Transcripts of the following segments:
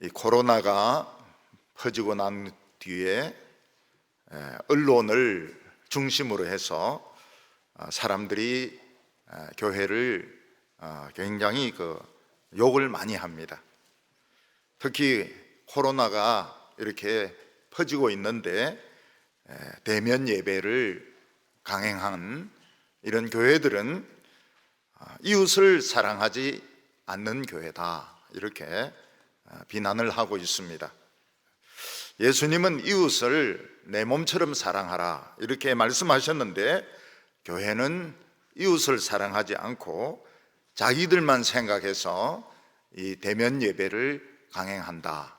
이 코로나가 퍼지고 난 뒤에 언론을 중심으로 해서 사람들이 교회를 굉장히 욕을 많이 합니다. 특히 코로나가 이렇게 퍼지고 있는데 대면 예배를 강행한 이런 교회들은 이웃을 사랑하지 않는 교회다, 이렇게 비난을 하고 있습니다. 예수님은 이웃을 내 몸처럼 사랑하라, 이렇게 말씀하셨는데 교회는 이웃을 사랑하지 않고 자기들만 생각해서 이 대면 예배를 강행한다.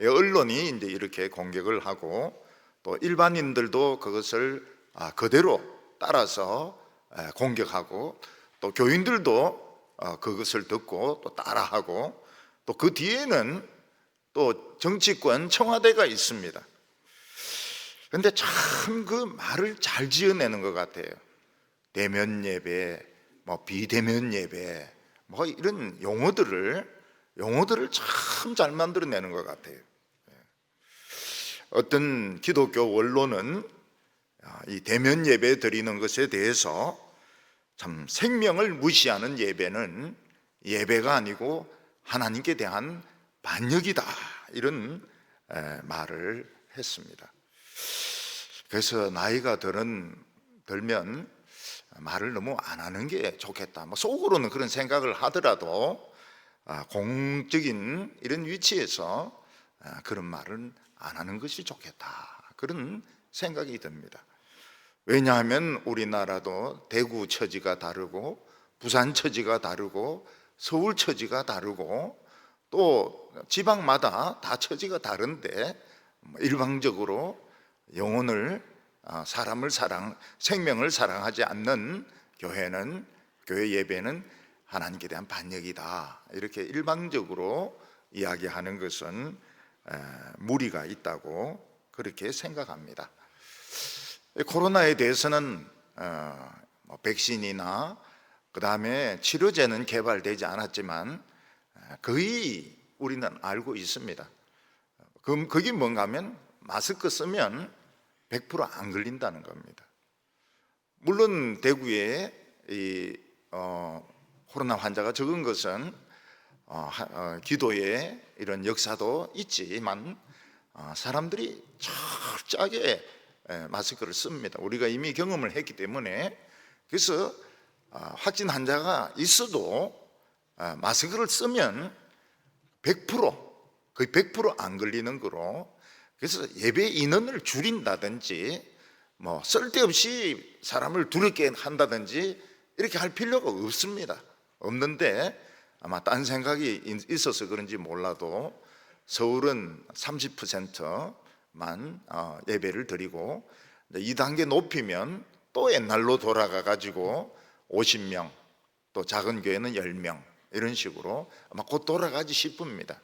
언론이 이제 이렇게 공격을 하고 또 일반인들도 그것을 그대로 따라서 공격하고 또 교인들도 그것을 듣고 또 따라하고 또 그 뒤에는 또 정치권 청와대가 있습니다. 그런데 참 그 말을 잘 지어내는 것 같아요. 대면 예배, 비대면 예배, 이런 용어들을 참 잘 만들어내는 것 같아요. 어떤 기독교 원로는 이 대면 예배 드리는 것에 대해서 참 생명을 무시하는 예배는 예배가 아니고 하나님께 대한 반역이다, 이런 말을 했습니다. 그래서 나이가 들면 말을 너무 안 하는 게 좋겠다, 속으로는 그런 생각을 하더라도 공적인 이런 위치에서 그런 말은 안 하는 것이 좋겠다, 그런 생각이 듭니다. 왜냐하면 우리나라도 대구 처지가 다르고 부산 처지가 다르고 서울 처지가 다르고 또 지방마다 다 처지가 다른데 일방적으로 영혼을 생명을 사랑하지 않는 교회 예배는 하나님께 대한 반역이다, 이렇게 일방적으로 이야기하는 것은 무리가 있다고 그렇게 생각합니다. 코로나에 대해서는 백신이나 그 다음에 치료제는 개발되지 않았지만 거의 우리는 알고 있습니다. 그게 뭔가 하면 마스크 쓰면 100% 안 걸린다는 겁니다. 물론 대구에 코로나 환자가 적은 것은 기도의 이런 역사도 있지만 사람들이 철저하게 마스크를 씁니다. 우리가 이미 경험을 했기 때문에. 그래서 확진 환자가 있어도 마스크를 쓰면 100% 거의 100% 안 걸리는 거로, 그래서 예배 인원을 줄인다든지 쓸데없이 사람을 두렵게 한다든지 이렇게 할 필요가 없는데 아마 딴 생각이 있어서 그런지 몰라도 서울은 30%만 예배를 드리고 2단계 높이면 또 옛날로 돌아가 가지고 50명, 또 작은 교회는 10명, 이런 식으로 아마 곧 돌아가지 싶습니다.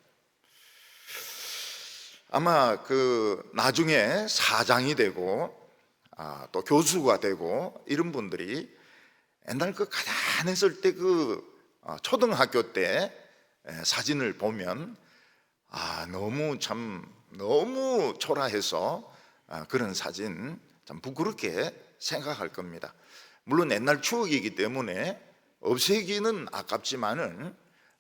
아마 나중에 사장이 되고 또 교수가 되고 이런 분들이 옛날 가난했을 때 초등학교 때 사진을 보면 너무 초라해서 그런 사진 참 부끄럽게 생각할 겁니다. 물론 옛날 추억이기 때문에 없애기는 아깝지만은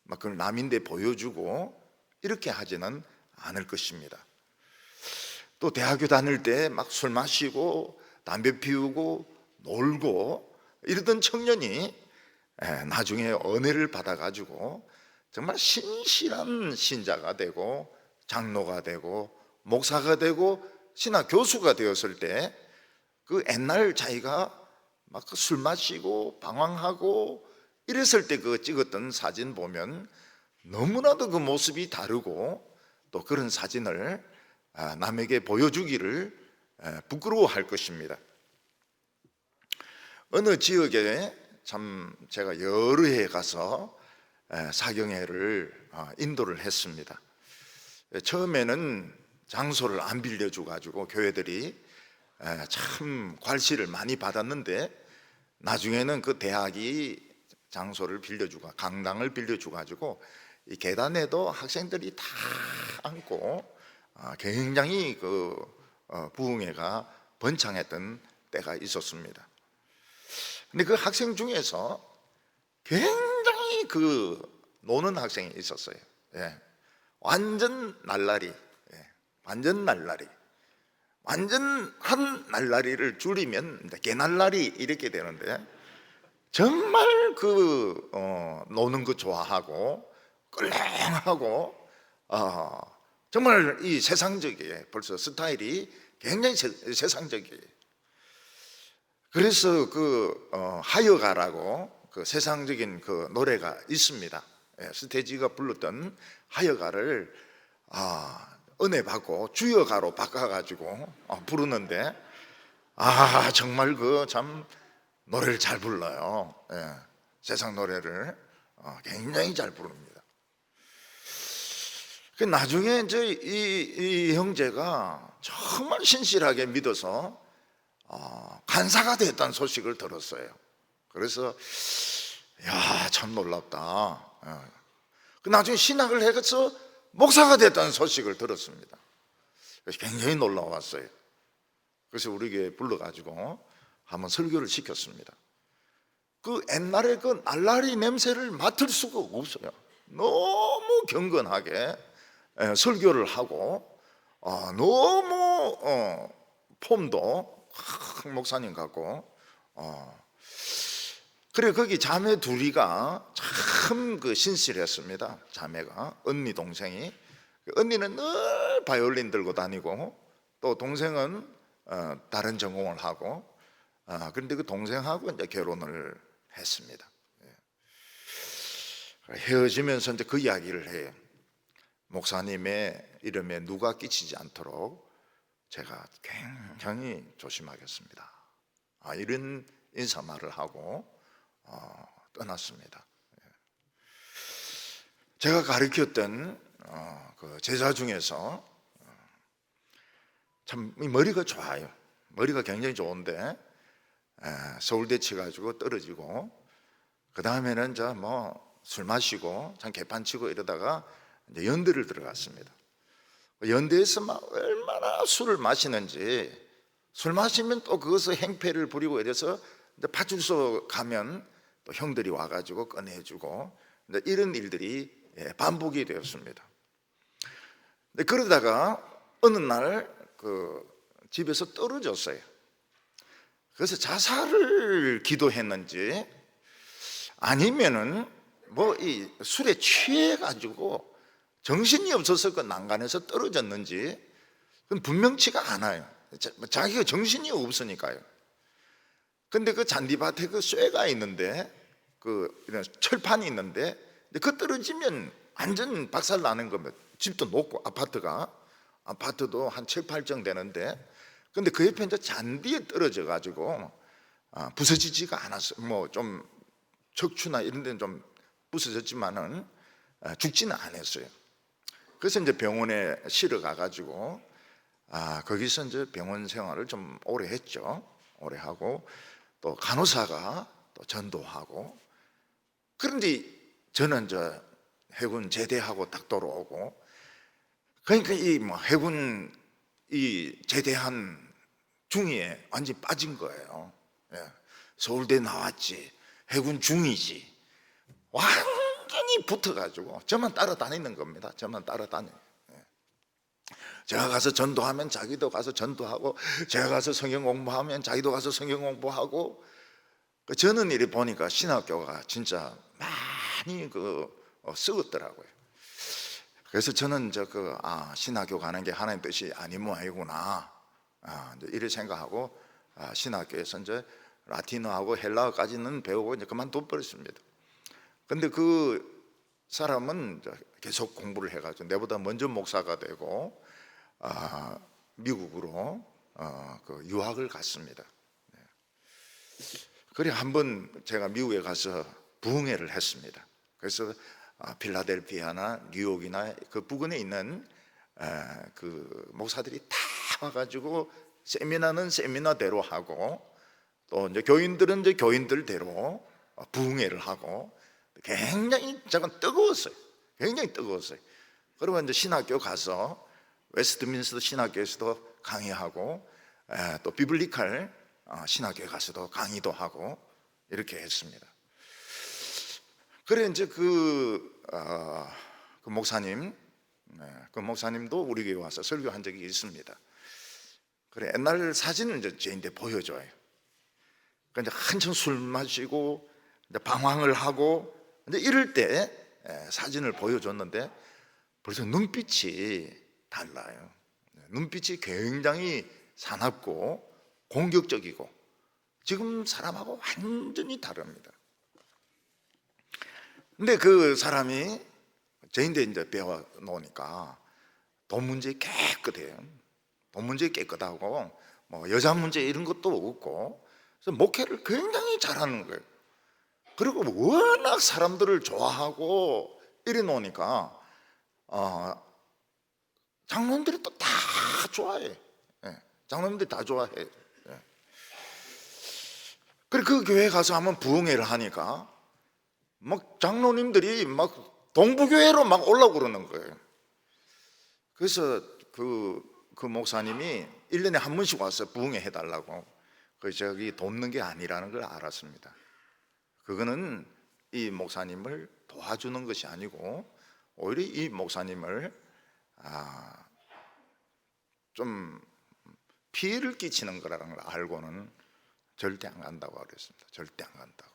그걸 남인데 보여주고 이렇게 하지는 않을 것입니다. 또 대학교 다닐 때 술 마시고 담배 피우고 놀고 이러던 청년이 나중에 은혜를 받아가지고 정말 신실한 신자가 되고 장로가 되고 목사가 되고 신학 교수가 되었을 때 옛날 자기가 술 마시고 방황하고 이랬을 때 찍었던 사진 보면 너무나도 그 모습이 다르고 또 그런 사진을 남에게 보여주기를 부끄러워할 것입니다. 어느 지역에 참 제가 여러 해 가서 사경회를 인도를 했습니다. 처음에는 장소를 안 빌려줘 가지고 교회들이 참 괄시를 많이 받았는데 나중에는 그 대학이 장소를 빌려주고 강당을 빌려줘 가지고 이 계단에도 학생들이 다 앉고 굉장히 부흥회가 번창했던 때가 있었습니다. 근데 그 학생 중에서 굉장히 노는 학생이 있었어요. 예. 완전 날라리, 예. 완전 날라리. 완전한 날라리를 줄이면 개날라리 이렇게 되는데, 정말 노는 거 좋아하고 꿀렁하고 정말 이 세상적이에요. 벌써 스타일이 굉장히 세상적이에요. 그래서 하여가라고 세상적인 노래가 있습니다. 예, 스테지가 불렀던 하여가를 은혜 받고 주여가로 바꿔가지고 부르는데 정말 참 노래를 잘 불러요. 예, 세상 노래를 굉장히 잘 부릅니다. 나중에 이제 이 형제가 정말 신실하게 믿어서 간사가 됐다는 소식을 들었어요. 그래서 참 놀랍다. 나중에 신학을 해서 목사가 됐다는 소식을 들었습니다. 그래서 굉장히 놀라웠어요. 그래서 우리 교회에 불러가지고 한번 설교를 시켰습니다. 옛날에 날라리 냄새를 맡을 수가 없어요. 너무 경건하게 설교를 하고 너무 폼도 목사님 같고 그래 거기 자매 둘이가 참 신실했습니다. 자매가 언니 동생이 언니는 늘 바이올린 들고 다니고 또 동생은 다른 전공을 하고 그런데 그 동생하고 이제 결혼을 했습니다. 헤어지면서 이제 그 이야기를 해요. 목사님의 이름에 누가 끼치지 않도록 제가 굉장히 조심하겠습니다. 이런 인사말을 하고 떠났습니다. 제가 가르쳤던 제자 중에서 참 머리가 좋아요. 머리가 굉장히 좋은데 서울대 치가지고 떨어지고 그 다음에는 술 마시고 참 개판 치고 이러다가 이제 연대를 들어갔습니다. 연대에서 얼마나 술을 마시는지, 술 마시면 또 그것을 행패를 부리고 이래서 이제 파출소 가면 또 형들이 와가지고 꺼내주고 이런 일들이 반복이 되었습니다. 그러다가 어느 날 집에서 떨어졌어요. 그래서 자살을 기도했는지 아니면은 이 술에 취해가지고 정신이 없어서 난간에서 떨어졌는지 그건 분명치가 않아요. 자기가 정신이 없으니까요. 근데 잔디밭에 쇠가 있는데 이런 철판이 있는데 떨어지면 완전 박살 나는 겁니다. 집도 높고 아파트도 한 7, 8정 되는데 근데 그 옆에 이제 잔디에 떨어져 가지고 부서지지가 않았어요. 좀 척추나 이런 데는 좀 부서졌지만은 죽지는 않았어요. 그래서 이제 병원에 실어 가가지고 거기서 이제 병원 생활을 좀 오래 했죠. 오래 하고 또 간호사가 또 전도하고 그런데 저는 이제 해군 제대하고 딱 돌아오고 그러니까 해군 제대한 중위에 완전히 빠진 거예요. 서울대 나왔지 해군 중위지 완전히 붙어가지고 저만 따라다니는 겁니다. 저만 따라다녀요. 제가 가서 전도하면 자기도 가서 전도하고 제가 가서 성경 공부하면 자기도 가서 성경 공부하고 저는 이리 보니까 신학교가 진짜 많이 썩었더라고요. 그래서 저는 신학교 가는 게 하나님 뜻이 아니면 아니구나 이렇게 생각하고 신학교에서 이제 라틴어하고 헬라어까지는 배우고 이제 그만둬 버렸습니다. 근데 그 사람은 계속 공부를 해가지고 내보다 먼저 목사가 되고 미국으로 유학을 갔습니다. 그래 한번 제가 미국에 가서 부흥회를 했습니다. 그래서 필라델피아나 뉴욕이나 그 부근에 있는 그 목사들이 다 와가지고 세미나는 세미나대로 하고 또 이제 교인들은 이제 교인들대로 부흥회를 하고 굉장히 제가 뜨거웠어요. 굉장히 뜨거웠어요. 그리고 이제 신학교 가서 웨스트민스터 신학교에서도 강의하고 또 비블리칼 신학교에 가서도 강의도 하고 이렇게 했습니다. 그래 이제 그 목사님, 그 목사님도 우리 교회 와서 설교한 적이 있습니다. 그래 옛날 사진을 이제 저한테 보여줘요. 그러니까 이제 한참 술 마시고 이제 방황을 하고 이제 이럴 때 사진을 보여줬는데 벌써 눈빛이 달라요. 눈빛이 굉장히 사납고 공격적이고 지금 사람하고 완전히 다릅니다. 근데 그 사람이 저인데 이제 배워 놓으니까 돈 문제 깨끗해요. 돈 문제 깨끗하고 뭐 여자 문제 이런 것도 없고 그래서 목회를 굉장히 잘하는 거예요. 그리고 워낙 사람들을 좋아하고 이래 놓으니까 장로님들이 또 다 좋아해. 장로님들이 다 좋아해. 그래 그 교회 가서 한번 부흥회를 하니까 막 장로님들이 막 동부교회로 막 올라오고 그러는 거예요. 그래서 그 목사님이 1년에 한 번씩 와서 부흥회 해달라고. 저기 돕는 게 아니라는 걸 알았습니다. 그거는 이 목사님을 도와주는 것이 아니고 오히려 이 목사님을 좀 피해를 끼치는 거라는 걸 알고는 절대 안 간다고 그랬습니다. 절대 안 간다고.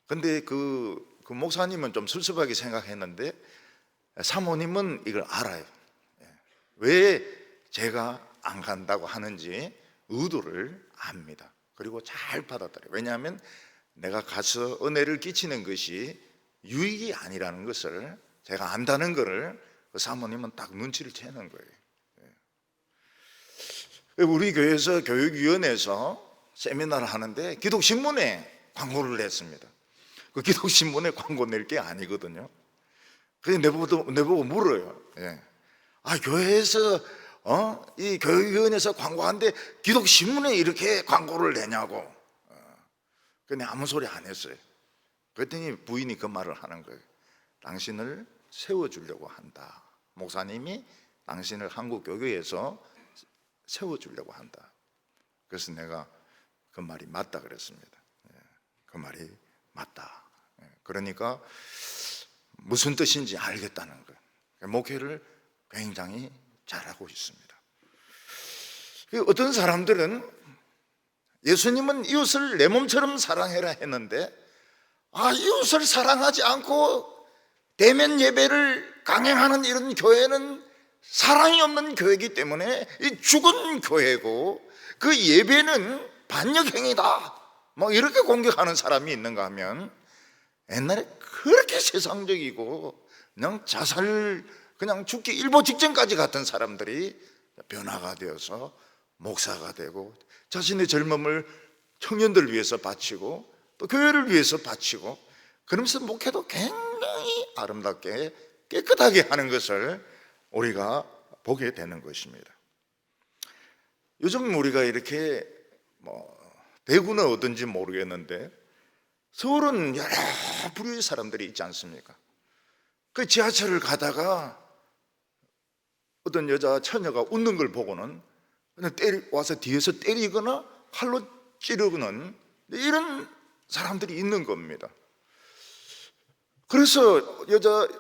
근데 그 목사님은 좀 섭섭하게 생각했는데 사모님은 이걸 알아요. 왜 제가 안 간다고 하는지 의도를 압니다. 그리고 잘 받아들여요. 왜냐하면 내가 가서 은혜를 끼치는 것이 유익이 아니라는 것을 제가 안다는 것을 그 사모님은 딱 눈치를 채는 거예요. 우리 교회에서 교육위원회에서 세미나를 하는데 기독신문에 광고를 냈습니다. 그 기독신문에 광고 낼 게 아니거든요. 그래서 내보고 물어요. 교회에서 이 교육위원회에서 광고하는데 기독신문에 이렇게 광고를 내냐고. 근데 아무 소리 안 했어요. 그랬더니 부인이 그 말을 하는 거예요. 당신을 세워주려고 한다. 목사님이 당신을 한국교회에서 세워주려고 한다. 그래서 내가 그 말이 맞다 그랬습니다. 그 말이 맞다. 그러니까 무슨 뜻인지 알겠다는 거예요. 목회를 굉장히 잘하고 있습니다. 어떤 사람들은 예수님은 이웃을 내 몸처럼 사랑해라 했는데 이웃을 사랑하지 않고 대면 예배를 강행하는 이런 교회는 사랑이 없는 교회이기 때문에 이 죽은 교회고 그 예배는 반역행위다 뭐 이렇게 공격하는 사람이 있는가 하면 옛날에 그렇게 세상적이고 그냥 자살 그냥 죽기 일보 직전까지 갔던 사람들이 변화가 되어서 목사가 되고 자신의 젊음을 청년들을 위해서 바치고 또 교회를 위해서 바치고 그러면서 목회도 굉장히 아름답게 깨끗하게 하는 것을 우리가 보게 되는 것입니다. 요즘 우리가 이렇게 대구는 어떤지 모르겠는데 서울은 여러 부류의 사람들이 있지 않습니까? 그 지하철을 가다가 어떤 여자 처녀가 웃는 걸 보고는 그냥 와서 뒤에서 때리거나 칼로 찌르는 이런 사람들이 있는 겁니다. 그래서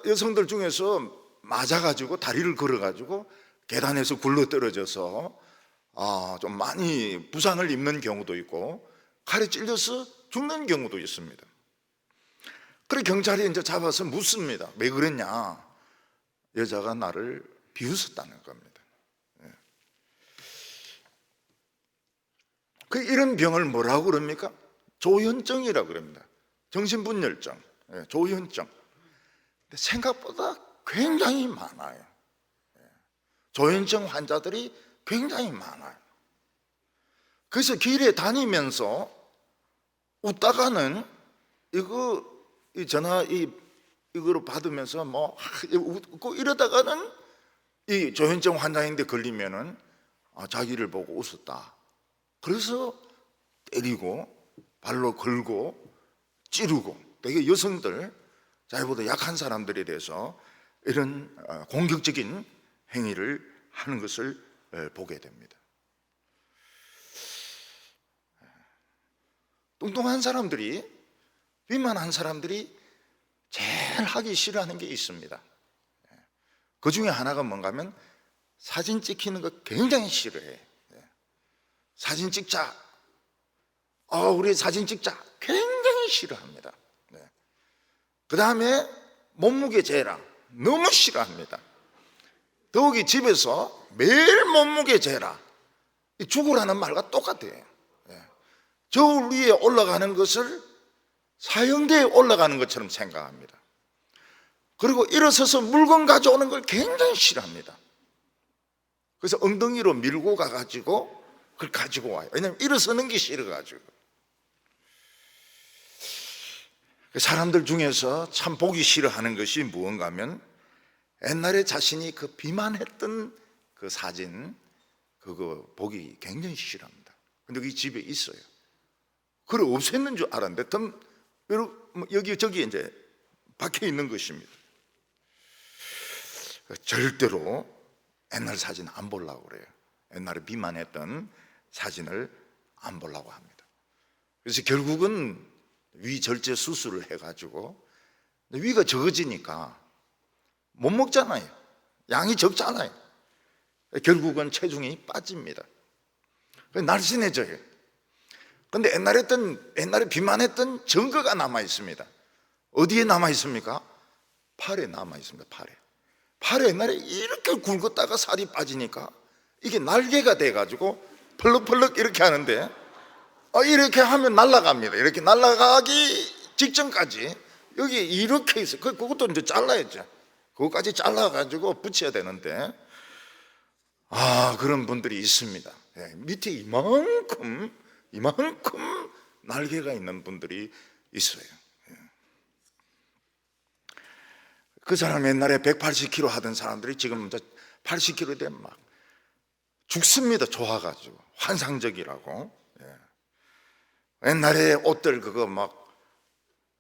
여성들 중에서 맞아가지고 다리를 걸어가지고 계단에서 굴러 떨어져서 좀 많이 부상을 입는 경우도 있고 칼에 찔려서 죽는 경우도 있습니다. 그래 경찰이 이제 잡아서 묻습니다. 왜 그랬냐? 여자가 나를 비웃었다는 겁니다. 이런 병을 뭐라고 그럽니까? 조현증이라고 그럽니다. 정신분열증, 조현증. 근데 생각보다 굉장히 많아요. 조현증 환자들이 굉장히 많아요. 그래서 길에 다니면서 웃다가는 이 전화 이거로 받으면서 웃고 이러다가는 이 조현증 환자인데 걸리면은 자기를 보고 웃었다. 그래서 때리고 발로 걸고 찌르고 되게 여성들 자기보다 약한 사람들에 대해서 이런 공격적인 행위를 하는 것을 보게 됩니다. 뚱뚱한 사람들이, 비만한 사람들이 제일 하기 싫어하는 게 있습니다. 그 중에 하나가 뭔가 하면 사진 찍히는 거 굉장히 싫어해. 사진 찍자, 우리 사진 찍자, 굉장히 싫어합니다. 그 다음에 몸무게 재라, 너무 싫어합니다. 더욱이 집에서 매일 몸무게 재라, 죽으라는 말과 똑같아요. 저 위에 올라가는 것을 사형대에 올라가는 것처럼 생각합니다. 그리고 일어서서 물건 가져오는 걸 굉장히 싫어합니다. 그래서 엉덩이로 밀고 가가지고 그걸 가지고 와요. 왜냐하면 일어서는 게 싫어가지고. 사람들 중에서 참 보기 싫어하는 것이 무언가 하면 옛날에 자신이 그 비만했던 그 사진, 그거 보기 굉장히 싫어합니다. 근데 그게 집에 있어요. 그걸 없앴는 줄 알았는데 여기 이제 박혀 있는 것입니다. 절대로 옛날 사진 안 보려고 그래요. 옛날에 비만했던 사진을 안 보려고 합니다. 그래서 결국은 위 절제 수술을 해가지고 위가 적어지니까 못 먹잖아요. 양이 적잖아요. 결국은 체중이 빠집니다. 날씬해져요. 그런데 옛날에 비만했던 증거가 남아 있습니다. 어디에 남아 있습니까? 팔에 남아 있습니다. 팔에 옛날에 이렇게 굵었다가 살이 빠지니까 이게 날개가 돼가지고 펄럭펄럭 이렇게 하는데, 이렇게 하면 날아갑니다. 이렇게 날아가기 직전까지 여기 이렇게 있어요. 그것도 이제 잘라야죠. 그것까지 잘라가지고 붙여야 되는데, 그런 분들이 있습니다. 밑에 이만큼 날개가 있는 분들이 있어요. 그 사람 옛날에 180kg 하던 사람들이 지금 80kg 되면 막 죽습니다. 좋아가지고 환상적이라고. 옛날에 옷들 그거 막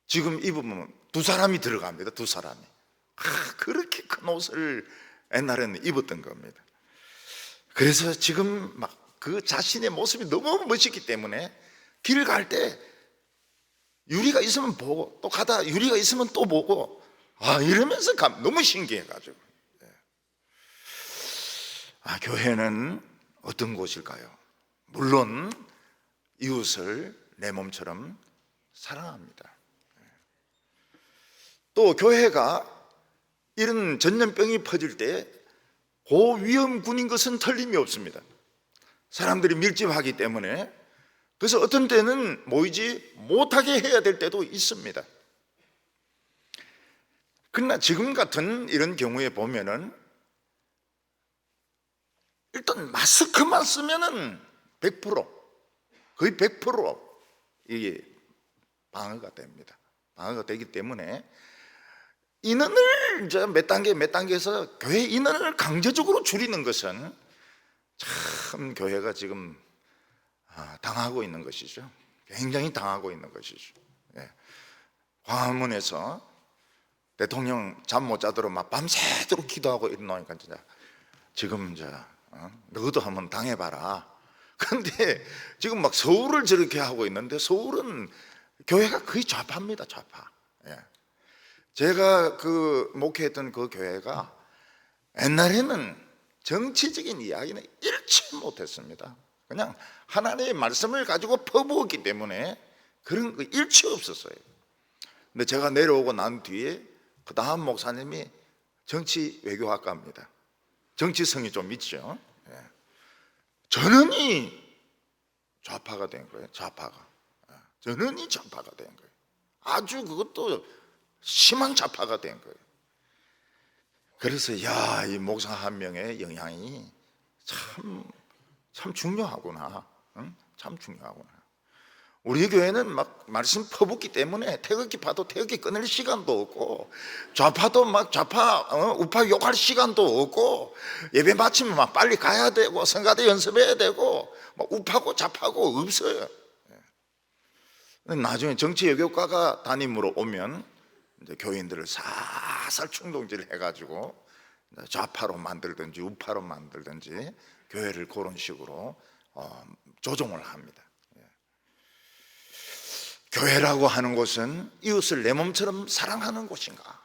지금 입으면 두 사람이 들어갑니다. 두 사람이. 그렇게 큰 옷을 옛날에는 입었던 겁니다. 그래서 지금 막 그 자신의 모습이 너무 멋있기 때문에 길 갈 때 유리가 있으면 보고, 또 가다 유리가 있으면 또 보고, 이러면서 너무 신기해가지고. 교회는 어떤 곳일까요? 물론 이웃을 내 몸처럼 사랑합니다. 또 교회가 이런 전염병이 퍼질 때 고위험군인 것은 틀림이 없습니다. 사람들이 밀집하기 때문에. 그래서 어떤 때는 모이지 못하게 해야 될 때도 있습니다. 그러나 지금 같은 이런 경우에 보면은 일단 마스크만 쓰면은 100%, 거의 100% 이게 방어가 됩니다. 방어가 되기 때문에 인원을 이제 몇 단계에서 교회 인원을 강제적으로 줄이는 것은 참 교회가 지금 당하고 있는 것이죠. 굉장히 당하고 있는 것이죠. 광화문에서 대통령 잠 못 자도록 막 밤새도록 기도하고 이러니까 진짜 지금 너도 한번 당해봐라. 그런데 지금 막 서울을 저렇게 하고 있는데 서울은 교회가 거의 좌파입니다. 좌파. 제가 목회했던 그 교회가 옛날에는 정치적인 이야기는 일치 못했습니다. 그냥 하나님의 말씀을 가지고 퍼부었기 때문에 그런 거 일치 없었어요. 근데 제가 내려오고 난 뒤에 그 다음 목사님이 정치 외교학과입니다. 정치성이 좀 있죠. 전원이 좌파가 된 거예요. 전원이 좌파가 된 거예요. 아주 그것도 심한 좌파가 된 거예요. 그래서 이 목사 한 명의 영향이 참 중요하구나. 참 중요하구나. 우리 교회는 막 말씀 퍼붓기 때문에 태극기 봐도 태극기 끊을 시간도 없고, 좌파도 막 우파 욕할 시간도 없고, 예배 마치면 막 빨리 가야 되고 성가대 연습해야 되고, 막 우파고 좌파고 없어요. 나중에 정치 외교과가 담임으로 오면 이제 교인들을 살살 충동질 해가지고 좌파로 만들든지 우파로 만들든지 교회를 그런 식으로 조종을 합니다. 교회라고 하는 곳은 이웃을 내 몸처럼 사랑하는 곳인가?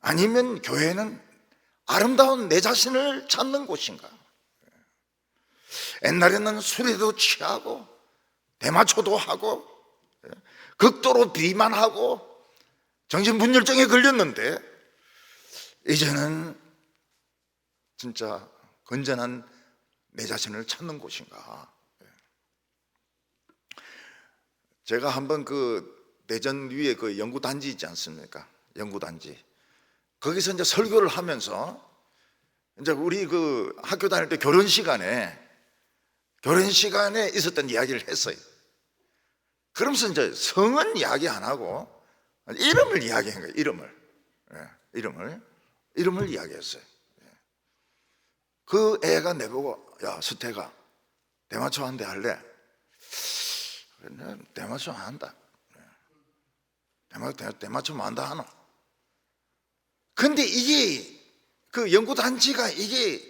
아니면 교회는 아름다운 내 자신을 찾는 곳인가? 옛날에는 술에도 취하고 대마초도 하고 극도로 비만하고 정신분열증에 걸렸는데 이제는 진짜 건전한 내 자신을 찾는 곳인가? 제가 한번 그 대전 위에 그 연구단지 있지 않습니까? 연구단지. 거기서 이제 설교를 하면서 이제 우리 그 학교 다닐 때 결혼 시간에 있었던 이야기를 했어요. 그러면서 이제 성은 이야기 안 하고 이름을 이야기한 거예요. 이름을 이야기했어요. 그 애가 내보고, 야, 수태가 대마초 한 대 할래? 대마초 안 한다. 대마초 뭐 한다 하노? 근데 이게 그 연구단지가 이게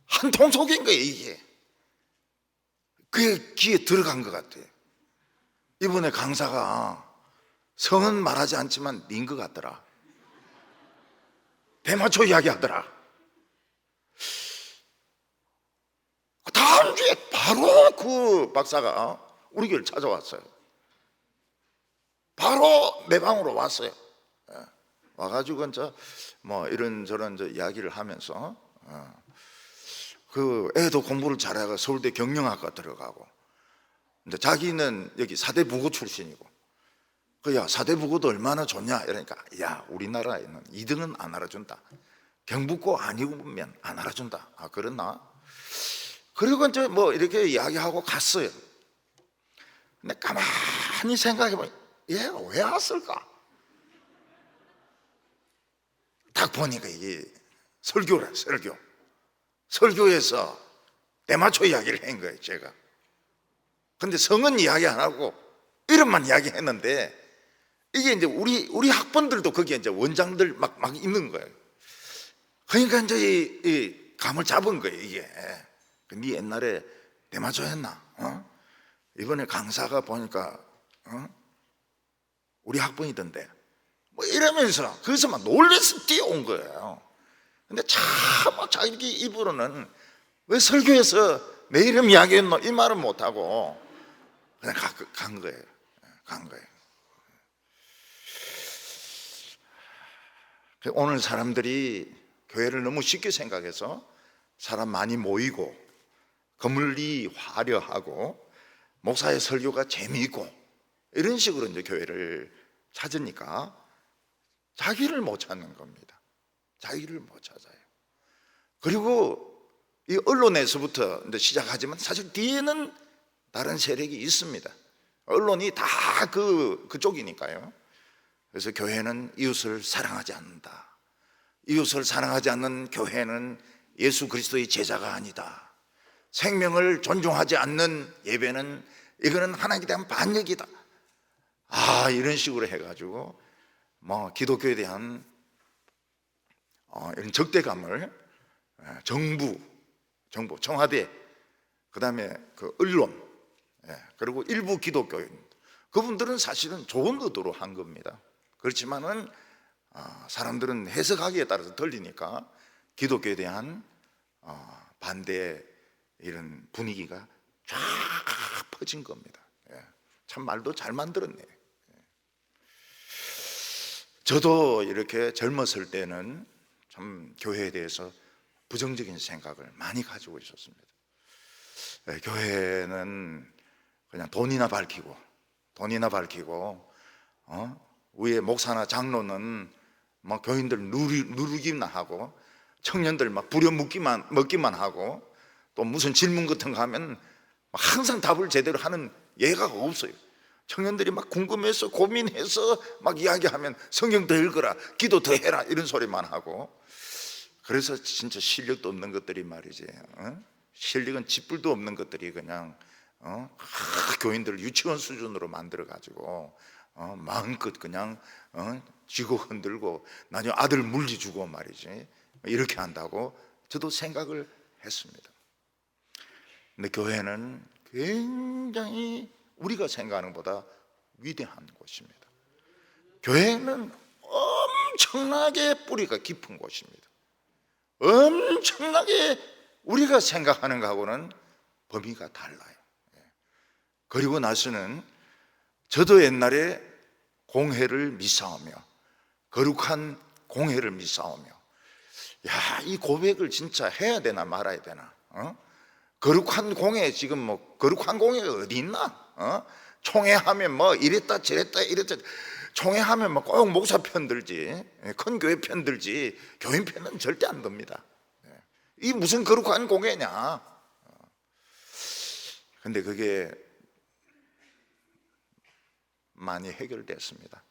한 통속인 거예요. 이게 그게 귀에 들어간 것 같아요. 이번에 강사가 성은 말하지 않지만 닌 것 같더라. 대마초 이야기 하더라. 다음 주에 바로 그 박사가 우리 교회를 찾아왔어요. 바로 내 방으로 왔어요. 와가지고 뭐 이런저런 이야기를 하면서 그 애도 공부를 잘해가 서울대 경영학과 들어가고, 근데 자기는 여기 사대부고 출신이고, 야, 사대부고도 얼마나 좋냐 이러니까, 야, 우리나라에는 2등은 안 알아준다. 경북고 아니면 안 알아준다. 아, 그랬나? 그리고 이제 뭐 이렇게 이야기하고 갔어요. 근데 가만히 생각해보니 얘가 왜 왔을까? 딱 보니까 이게 설교라, 설교에서 대마초 이야기를 한 거예요, 제가. 근데 성은 이야기 안 하고 이름만 이야기했는데, 이게 이제 우리 학번들도 거기에 이제 원장들 막 있는 거예요. 그러니까 이제 이 감을 잡은 거예요, 이게. 네 옛날에 대마초 했나? 이번에 강사가 보니까 우리 학번이던데, 뭐 이러면서 거기서 막 놀래서 뛰어온 거예요. 근데 참 자기 입으로는 왜 설교에서 내 이름 이야기했노 이 말은 못하고 그냥 간 거예요. 오늘 사람들이 교회를 너무 쉽게 생각해서 사람 많이 모이고 건물이 화려하고 목사의 설교가 재미있고 이런 식으로 이제 교회를 찾으니까 자기를 못 찾는 겁니다. 자기를 못 찾아요. 그리고 이 언론에서부터 이제 시작하지만 사실 뒤에는 다른 세력이 있습니다. 언론이 다 그쪽이니까요. 그래서 교회는 이웃을 사랑하지 않는다. 이웃을 사랑하지 않는 교회는 예수 그리스도의 제자가 아니다. 생명을 존중하지 않는 예배는 이거는 하나님에 대한 반역이다. 이런 식으로 해가지고 뭐 기독교에 대한 이런 적대감을 정부, 청와대, 그 다음에 그 언론, 그리고 일부 기독교인, 그분들은 사실은 좋은 의도로 한 겁니다. 그렇지만은 사람들은 해석하기에 따라서 들리니까 기독교에 대한 반대 이런 분위기가 쫙 퍼진 겁니다. 참 말도 잘 만들었네. 저도 이렇게 젊었을 때는 참 교회에 대해서 부정적인 생각을 많이 가지고 있었습니다. 교회는 그냥 돈이나 밝히고 위에 목사나 장로는 막 교인들 누르기만 하고 청년들 막 먹기만 하고 또 무슨 질문 같은 거 하면 항상 답을 제대로 하는 예가가 없어요. 청년들이 막 궁금해서 고민해서 막 이야기하면 성경 더 읽어라, 기도 더 해라 이런 소리만 하고, 그래서 진짜 실력도 없는 것들이 말이지, 실력은 짓불도 없는 것들이 그냥 교인들을 유치원 수준으로 만들어 가지고 마음껏 그냥 쥐고 흔들고 나중에 아들 물리주고 말이지 이렇게 한다고 저도 생각을 했습니다. 근데 교회는 굉장히 우리가 생각하는 것보다 위대한 곳입니다. 교회는 엄청나게 뿌리가 깊은 곳입니다. 엄청나게 우리가 생각하는 것하고는 범위가 달라요. 그리고 나서는 저도 옛날에 공회를 미사오며 거룩한 공회를 미사오며 이 고백을 진짜 해야 되나 말아야 되나? 거룩한 공회 지금 뭐 거룩한 공회가 어디 있나? 총회하면 뭐 이랬다 저랬다 이랬다 총회하면 뭐 꼭 목사 편 들지 큰 교회 편 들지 교인 편은 절대 안 듭니다. 이 무슨 거룩한 공회냐? 근데 그게 많이 해결됐습니다.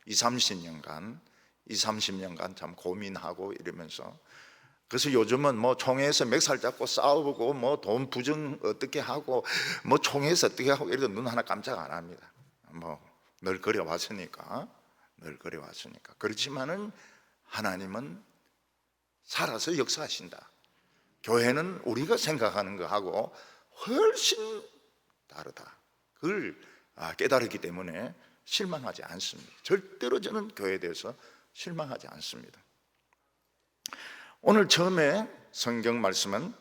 30년간 참 고민하고 이러면서 그래서 요즘은 뭐 총회에서 멱살 잡고 싸우고 뭐 돈 부정 어떻게 하고 뭐 총회에서 어떻게 하고 이래도 눈 하나 깜짝 안 합니다. 뭐 늘 그래왔으니까 그렇지만은 하나님은 살아서 역사하신다. 교회는 우리가 생각하는 거하고 훨씬 다르다. 그걸 깨달았기 때문에 실망하지 않습니다. 절대로 저는 교회에 대해서 실망하지 않습니다. 오늘 처음에 성경 말씀은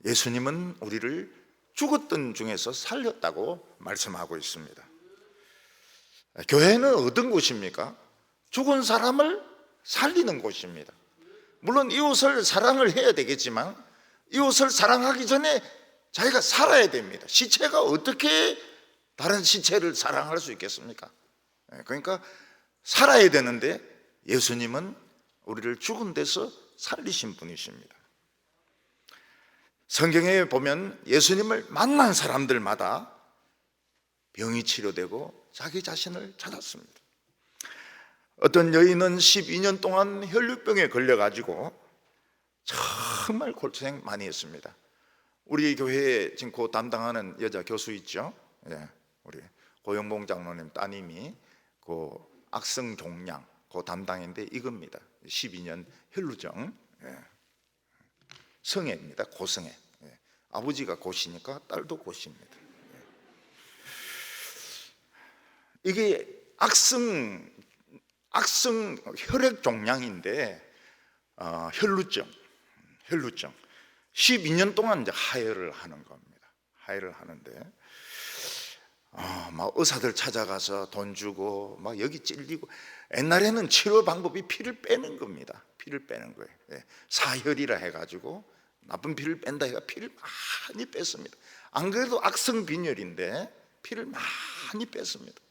예수님은 우리를 죽었던 중에서 살렸다고 말씀하고 있습니다. 교회는 어떤 곳입니까? 죽은 사람을 살리는 곳입니다. 물론 이웃을 사랑을 해야 되겠지만 이웃을 사랑하기 전에 자기가 살아야 됩니다. 시체가 어떻게 다른 시체를 사랑할 수 있겠습니까? 그러니까 살아야 되는데 예수님은 우리를 죽은 데서 살리신 분이십니다. 성경에 보면 예수님을 만난 사람들마다 병이 치료되고 자기 자신을 찾았습니다. 어떤 여인은 12년 동안 혈류병에 걸려가지고 정말 고생 많이 했습니다. 우리 교회에 지금 그 담당하는 여자 교수 있죠? 우리 고영봉 장로님 따님이 그 악성 종양 그 담당인데 이겁니다. 12년 혈루증 성애입니다. 고성애. 아버지가 고시니까 딸도 고시입니다. 이게 악성 혈액 종양인데 혈루증 12년 동안 이제 하혈을 하는 겁니다. 하혈을 하는데 막 의사들 찾아가서 돈 주고 막 여기 찔리고 옛날에는 치료 방법이 피를 빼는 겁니다. 피를 빼는 거예요. 사혈이라 해가지고 나쁜 피를 뺀다 해가 피를 많이 뺐습니다. 안 그래도 악성 빈혈인데 피를 많이 뺐습니다.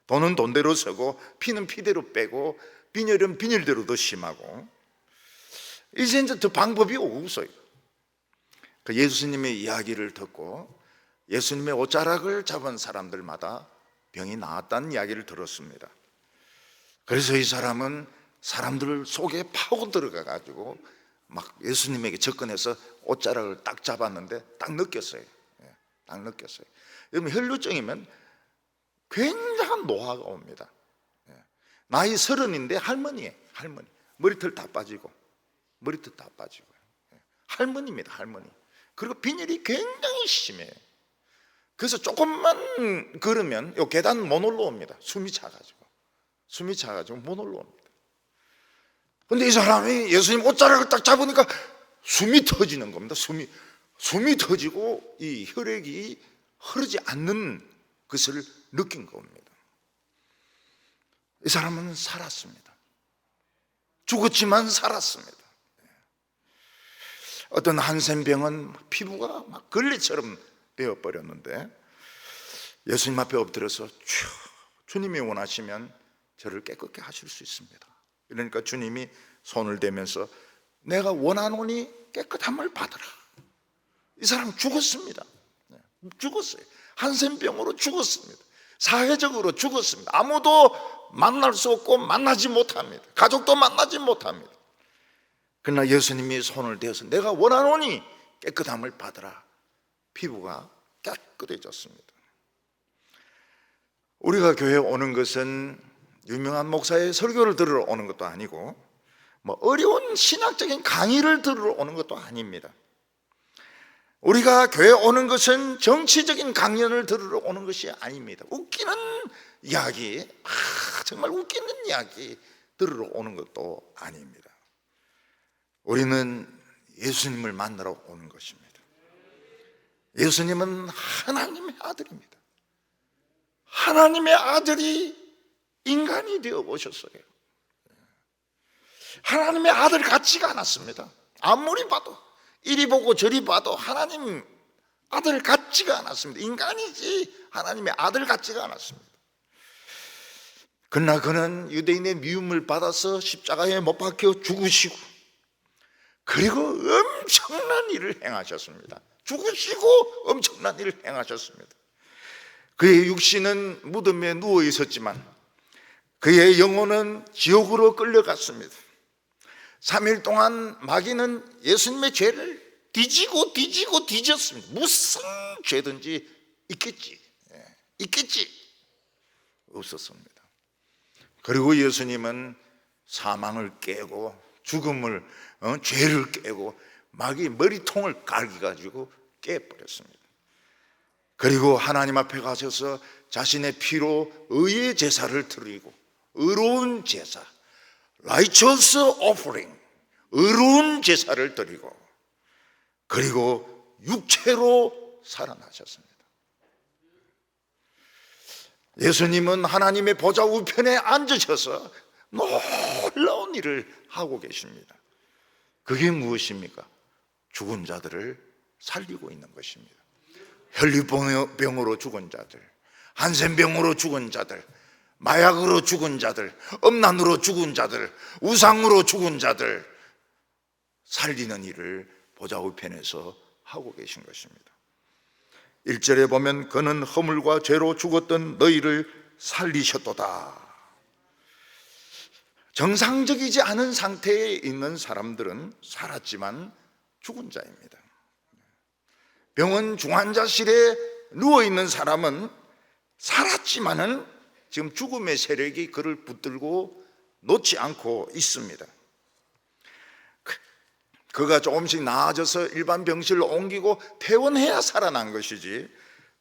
돈은 돈대로 쓰고 피는 피대로 빼고 빈혈은 빈혈대로 더 심하고 이제 더 방법이 없어요. 그 예수님의 이야기를 듣고 예수님의 옷자락을 잡은 사람들마다 병이 나았다는 이야기를 들었습니다. 그래서 이 사람은 사람들 속에 파고 들어가 가지고 막 예수님에게 접근해서 옷자락을 딱 잡았는데 딱 느꼈어요. 딱 느꼈어요. 여러분 혈루증이면 굉장한 노화가 옵니다. 나이 30인데 할머니예요. 할머니. 머리털 다 빠지고 할머니입니다. 할머니. 그리고 빈혈이 굉장히 심해요. 그래서 조금만 걸으면 요 계단 못 올라옵니다. 숨이 차가지고 못 올라옵니다. 근데 이 사람이 예수님 옷자락을 딱 잡으니까 숨이 터지는 겁니다. 숨이 터지고 이 혈액이 흐르지 않는 것을 느낀 겁니다. 이 사람은 살았습니다. 죽었지만 살았습니다. 어떤 한센병은 피부가 막 걸레처럼 되어버렸는데 예수님 앞에 엎드려서 주님이 원하시면 저를 깨끗게 하실 수 있습니다. 그러니까 주님이 손을 대면서 내가 원하노니 깨끗함을 받으라. 이 사람 죽었습니다. 죽었어요. 한센병으로 죽었습니다. 사회적으로 죽었습니다. 아무도 만날 수 없고 만나지 못합니다. 가족도 만나지 못합니다. 그러나 예수님이 손을 대어서 내가 원하노니 깨끗함을 받으라. 피부가 깨끗해졌습니다. 우리가 교회에 오는 것은 유명한 목사의 설교를 들으러 오는 것도 아니고 뭐 어려운 신학적인 강의를 들으러 오는 것도 아닙니다. 우리가 교회에 오는 것은 정치적인 강연을 들으러 오는 것이 아닙니다. 웃기는 이야기, 정말 웃기는 이야기 들으러 오는 것도 아닙니다. 우리는 예수님을 만나러 오는 것입니다. 예수님은 하나님의 아들입니다. 하나님의 아들이 인간이 되어 오셨어요. 하나님의 아들 같지가 않았습니다. 아무리 봐도 이리 보고 저리 봐도 하나님 아들 같지가 않았습니다. 인간이지 하나님의 아들 같지가 않았습니다. 그러나 그는 유대인의 미움을 받아서 십자가에 못 박혀 죽으시고 그리고 엄청난 일을 행하셨습니다. 죽으시고 엄청난 일을 행하셨습니다. 그의 육신은 무덤에 누워 있었지만 그의 영혼은 지옥으로 끌려갔습니다. 3일 동안 마귀는 예수님의 죄를 뒤지고 뒤졌습니다. 무슨 죄든지 있겠지, 없었습니다. 그리고 예수님은 사망을 깨고 죽음을, 죄를 깨고 마귀 머리통을 갈기가지고 깨버렸습니다. 그리고 하나님 앞에 가셔서 자신의 피로 의의 제사를 드리고 의로운 제사, righteous offering, 의로운 제사를 드리고 그리고 육체로 살아나셨습니다. 예수님은 하나님의 보좌 우편에 앉으셔서 놀라운 일을 하고 계십니다. 그게 무엇입니까? 죽은 자들을 살리고 있는 것입니다. 혈류병으로 죽은 자들, 한센병으로 죽은 자들, 마약으로 죽은 자들, 음란으로 죽은 자들, 우상으로 죽은 자들 살리는 일을 보좌 우편에서 하고 계신 것입니다. 1절에 보면 그는 허물과 죄로 죽었던 너희를 살리셨도다. 정상적이지 않은 상태에 있는 사람들은 살았지만 죽은 자입니다. 병원 중환자실에 누워있는 사람은 살았지만은 지금 죽음의 세력이 그를 붙들고 놓지 않고 있습니다. 그가 조금씩 나아져서 일반 병실로 옮기고 퇴원해야 살아난 것이지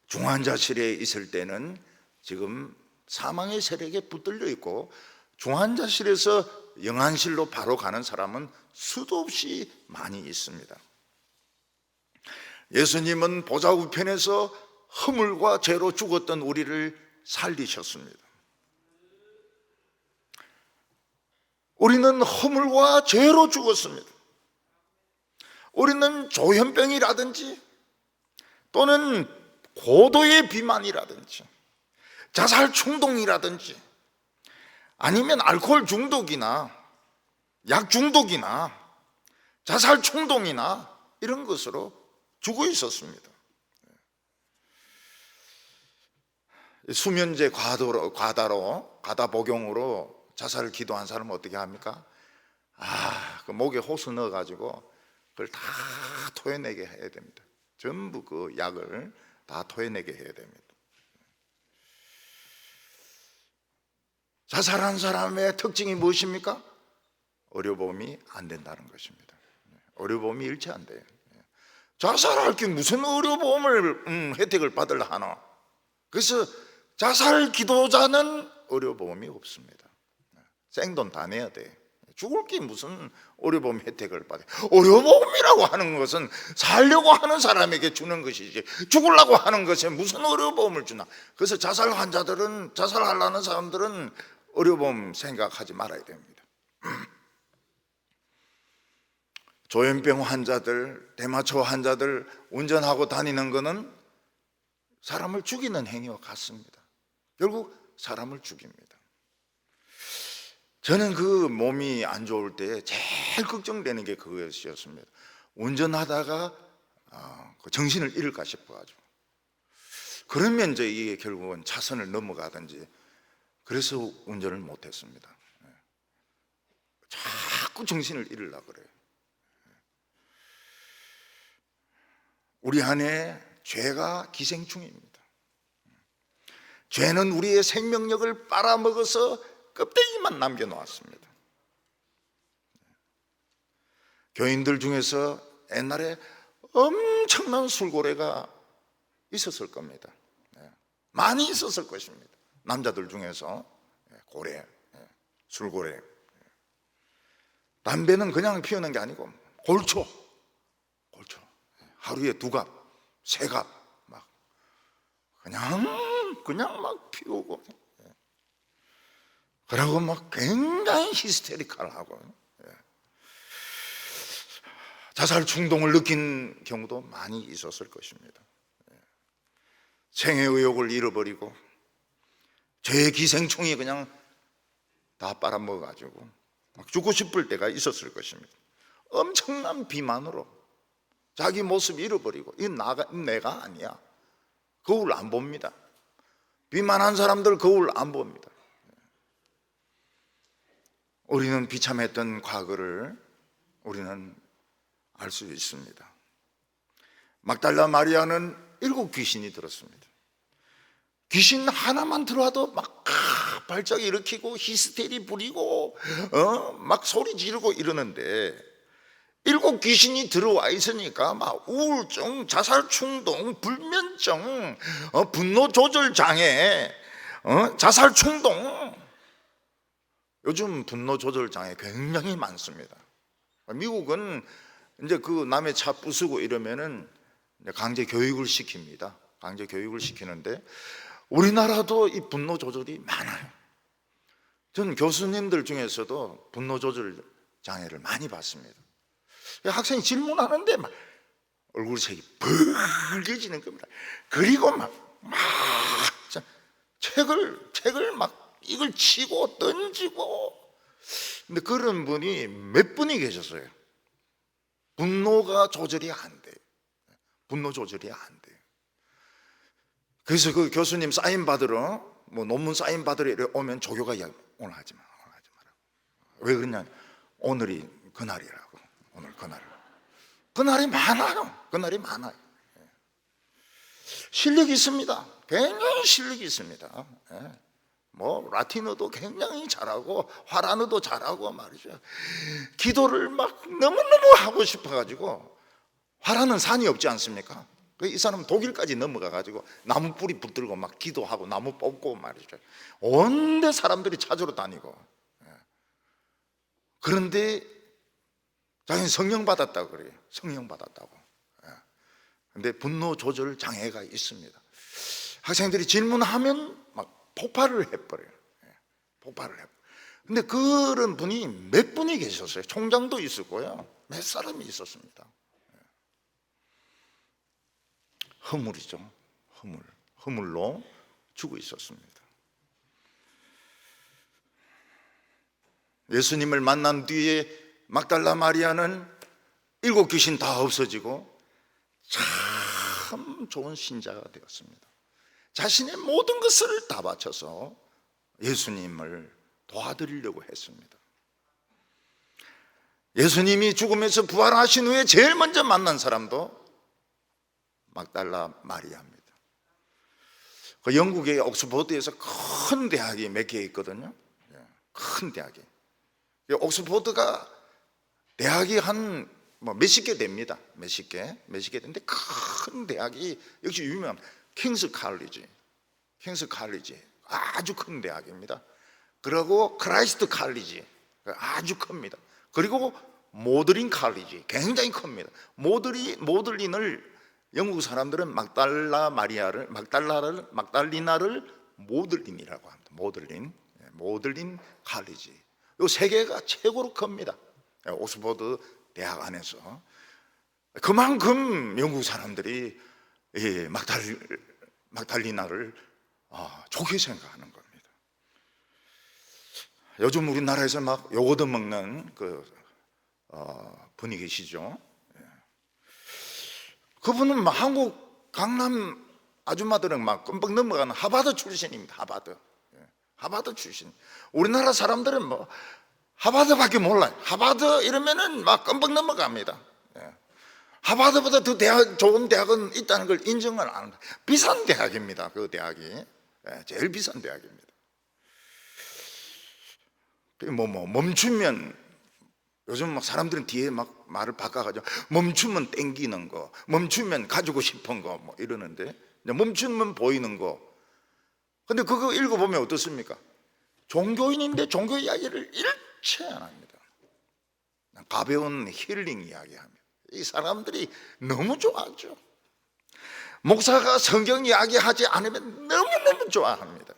중환자실에 있을 때는 지금 사망의 세력에 붙들려 있고 중환자실에서 영안실로 바로 가는 사람은 수도 없이 많이 있습니다. 예수님은 보좌 우편에서 허물과 죄로 죽었던 우리를 살리셨습니다. 우리는 허물과 죄로 죽었습니다. 우리는 조현병이라든지 또는 고도의 비만이라든지 자살 충동이라든지 아니면 알코올 중독이나 약 중독이나 자살 충동이나 이런 것으로 죽어 있었습니다. 수면제 과다 복용으로 자살을 기도한 사람은 어떻게 합니까? 그 목에 호수 넣어가지고 그걸 다 토해내게 해야 됩니다. 전부 그 약을 다 토해내게 해야 됩니다. 자살한 사람의 특징이 무엇입니까? 의료보험이 안 된다는 것입니다. 의료보험이 일치 안 돼요. 자살할 게 무슨 의료보험을 혜택을 받으려 하나? 그래서 자살 기도자는 의료보험이 없습니다. 생돈 다 내야 돼. 죽을 게 무슨 의료보험 혜택을 받아요? 의료보험이라고 하는 것은 살려고 하는 사람에게 주는 것이지 죽으려고 하는 것에 무슨 의료보험을 주나? 그래서 자살 환자들은, 자살하려는 사람들은 의료보험 생각하지 말아야 됩니다. 조현병 환자들, 대마초 환자들 운전하고 다니는 것은 사람을 죽이는 행위와 같습니다. 결국 사람을 죽입니다. 저는 그 몸이 안 좋을 때 제일 걱정되는 게 그것이었습니다. 운전하다가 정신을 잃을까 싶어가지고 그러면 이게 결국은 차선을 넘어가든지 그래서 운전을 못했습니다. 자꾸 정신을 잃으려고 그래요. 우리 안에 죄가 기생충입니다. 죄는 우리의 생명력을 빨아먹어서 껍데기만 남겨놓았습니다. 교인들 중에서 옛날에 엄청난 술고래가 있었을 겁니다. 많이 있었을 것입니다. 남자들 중에서 고래, 술고래. 담배는 그냥 피우는 게 아니고 골초 하루에 2갑, 3갑 막 그냥 막 피우고, 그러고 막 굉장히 히스테리컬하고 자살 충동을 느낀 경우도 많이 있었을 것입니다. 생애 의욕을 잃어버리고 죄의 기생충이 그냥 다 빨아먹어가지고 막 죽고 싶을 때가 있었을 것입니다. 엄청난 비만으로 자기 모습 잃어버리고, 이 내가 아니야. 거울 안 봅니다. 비만한 사람들 거울 안 봅니다. 우리는 비참했던 과거를 우리는 알 수 있습니다. 막달라 마리아는 7 귀신이 들었습니다. 귀신 하나만 들어와도 막 발작 일으키고 히스테리 부리고 막 소리 지르고 이러는데, 7 귀신이 들어와 있으니까 막 우울증, 자살 충동, 불면증, 분노 조절 장애, 자살 충동. 요즘 분노 조절 장애 굉장히 많습니다. 미국은 이제 그 남의 차 부수고 이러면은 강제 교육을 시킵니다. 강제 교육을 시키는데, 우리나라도 이 분노 조절이 많아요. 저는 교수님들 중에서도 분노 조절 장애를 많이 봤습니다. 학생이 질문하는데 막 얼굴색이 붉게지는 겁니다. 그리고 막 책을 막 이걸 치고 던지고. 근데 그런 분이 몇 분이 계셨어요. 분노가 조절이 안 돼요. 분노 조절이 안 돼요. 그래서 그 교수님 사인 받으러, 뭐 논문 사인 받으러 오면 조교가 오늘 하지 마, 오늘 하지 마라. 왜 그러냐? 오늘이 그날이라고. 오늘 그날. 그날이 많아요. 그날이 많아요. 실력이 있습니다. 굉장히 실력이 있습니다. 뭐 라틴어도 굉장히 잘하고 화란어도 잘하고 말이죠. 기도를 막 너무너무 하고 싶어가지고, 화란은 산이 없지 않습니까? 이 사람은 독일까지 넘어가가지고 나무 뿌리 붙들고 막 기도하고 나무 뽑고 말이죠. 온데 사람들이 찾으러 다니고. 그런데 자기는 성령 받았다고 그래요. 성령 받았다고. 근데 분노 조절 장애가 있습니다. 학생들이 질문하면 막 폭발을 해버려요. 폭발을 해버려요. 근데 그런 분이 몇 분이 계셨어요. 총장도 있었고요, 몇 사람이 있었습니다. 허물이죠. 허물로 죽어 있었습니다. 예수님을 만난 뒤에 막달라 마리아는 7 귀신 다 없어지고 참 좋은 신자가 되었습니다. 자신의 모든 것을 다 바쳐서 예수님을 도와드리려고 했습니다. 예수님이 죽음에서 부활하신 후에 제일 먼저 만난 사람도 막달라 마리아입니다. 그 영국의 옥스포드에서 큰 대학이 몇 개 있거든요. 큰 대학이. 옥스포드가 대학이 한 몇십 개 됩니다. 몇십 개 되는데 큰 대학이 역시 유명합니다. 킹스 칼리지 아주 큰 대학입니다. 그리고 크라이스트 칼리지 아주 큽니다. 그리고 모들린 칼리지 굉장히 큽니다. 모들린을 영국 사람들은 막달리나를 모들린이라고 합니다. 모들린 칼리지. 이 3개가 최고로 큽니다. 옥스퍼드 대학 안에서. 그만큼 영국 사람들이 막달리나를 좋게 생각하는 겁니다. 요즘 우리나라에서 막 요거트 먹는 분이 계시죠. 그분은 막 한국 강남 아줌마들은 막 끔뻑 넘어가는 하버드 출신입니다. 하버드 출신. 우리나라 사람들은 뭐 하버드밖에 몰라요. 하버드 이러면은 막 끔뻑 넘어갑니다. 하버드보다 더 좋은 대학은 있다는 걸 인정을 안 합니다. 비싼 대학입니다. 그 대학이 제일 비싼 대학입니다. 멈추면, 요즘 막 사람들은 뒤에 막 말을 바꿔가지고 멈추면 땡기는 거, 멈추면 가지고 싶은 거 뭐 이러는데, 멈추면 보이는 거. 근데 그거 읽어보면 어떻습니까? 종교인인데 종교 이야기를 일체 안 합니다. 가벼운 힐링 이야기합니다. 이 사람들이 너무 좋아하죠. 목사가 성경 이야기하지 않으면 너무너무 좋아합니다.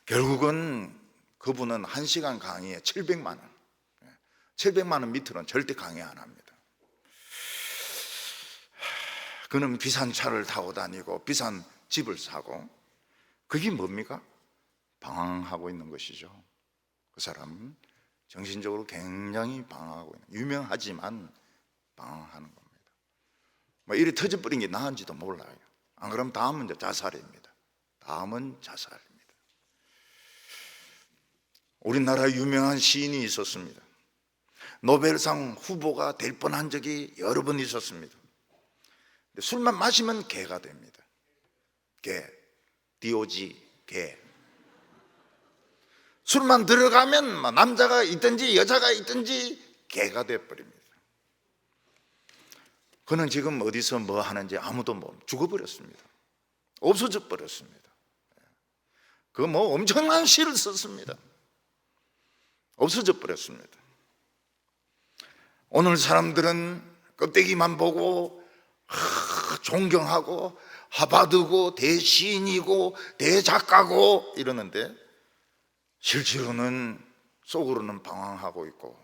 결국은 그분은 1시간 강의에 700만 원, 700만 원 밑으로는 절대 강의 안 합니다. 그는 비싼 차를 타고 다니고 비싼 집을 사고, 그게 뭡니까? 방황하고 있는 것이죠. 그 사람은 정신적으로 굉장히 방황하고 있는, 유명하지만 방황하는 겁니다. 뭐 이리 터져버린 게 나은지도 몰라요. 안 그러면 다음은 이제 자살입니다. 다음은 자살입니다. 우리나라 유명한 시인이 있었습니다. 노벨상 후보가 될 뻔한 적이 여러 번 있었습니다. 술만 마시면 개가 됩니다. 개, DOG, 개. 술만 들어가면 남자가 있든지 여자가 있든지 개가 돼버립니다. 그는 지금 어디서 뭐 하는지 아무도 죽어버렸습니다. 없어져 버렸습니다. 그 엄청난 시를 썼습니다. 없어져 버렸습니다. 오늘 사람들은 껍데기만 보고 존경하고 하바드고 대시인이고 대작가고 이러는데, 실제로는 속으로는 방황하고 있고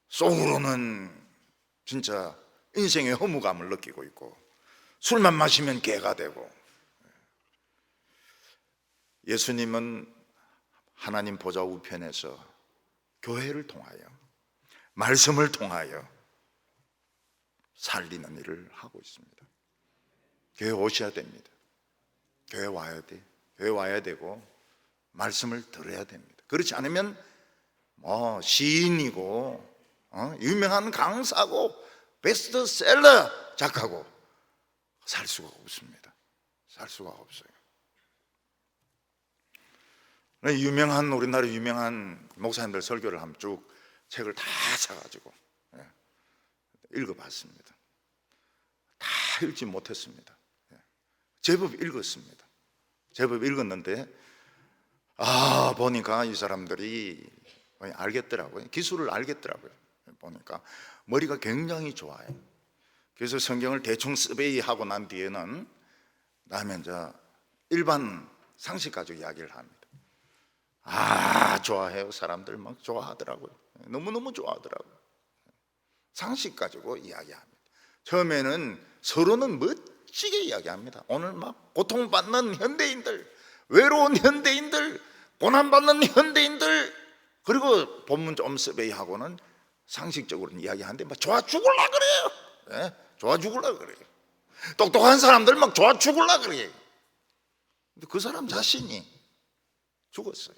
속으로는 진짜 인생의 허무감을 느끼고 있고, 술만 마시면 개가 되고. 예수님은 하나님 보좌 우편에서 교회를 통하여, 말씀을 통하여 살리는 일을 하고 있습니다. 교회 오셔야 됩니다. 교회 와야 돼. 교회 와야 되고 말씀을 들어야 됩니다. 그렇지 않으면 시인이고 유명한 강사고 베스트셀러 작가고 살 수가 없습니다. 살 수가 없어요. 우리나라 유명한 목사님들 설교를 한번 쭉 책을 다 사가지고 읽어봤습니다. 다 읽지 못했습니다. 제법 읽었습니다. 제법 읽었는데 보니까 이 사람들이 알겠더라고요. 기술을 알겠더라고요. 보니까 머리가 굉장히 좋아요. 그래서 성경을 대충 서베이하고 난 뒤에는 다음에 이제 일반 상식 가지고 이야기를 합니다. 좋아해요. 사람들 막 좋아하더라고요. 너무너무 좋아하더라고요. 상식 가지고 이야기합니다. 처음에는 서로는 멋지게 이야기합니다. 오늘 막 고통받는 현대인들, 외로운 현대인들, 고난받는 현대인들, 그리고 본문 좀 서베이하고는 상식적으로는 이야기하는데 막 좋아 죽을라 그래요. 좋아 죽을라 그래요. 똑똑한 사람들 막 좋아 죽을라 그래요. 근데 그 사람 자신이 죽었어요.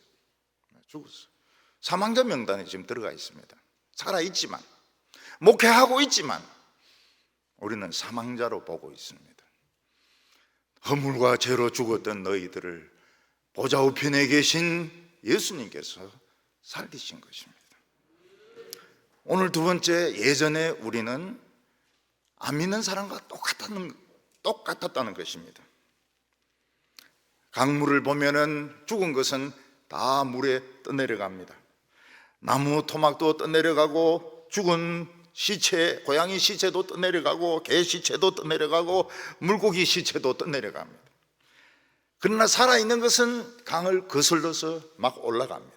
사망자 명단에 지금 들어가 있습니다. 살아있지만, 목회하고 있지만 우리는 사망자로 보고 있습니다. 허물과 죄로 죽었던 너희들을 보좌 우편에 계신 예수님께서 살리신 것입니다. 오늘 두 번째, 예전에 우리는 안 믿는 사람과 똑같았다는 것입니다. 강물을 보면은 죽은 것은 다 물에 떠내려갑니다. 나무 토막도 떠내려가고, 죽은 시체, 고양이 시체도 떠내려가고, 개 시체도 떠내려가고, 물고기 시체도 떠내려갑니다. 그러나 살아있는 것은 강을 거슬러서 막 올라갑니다.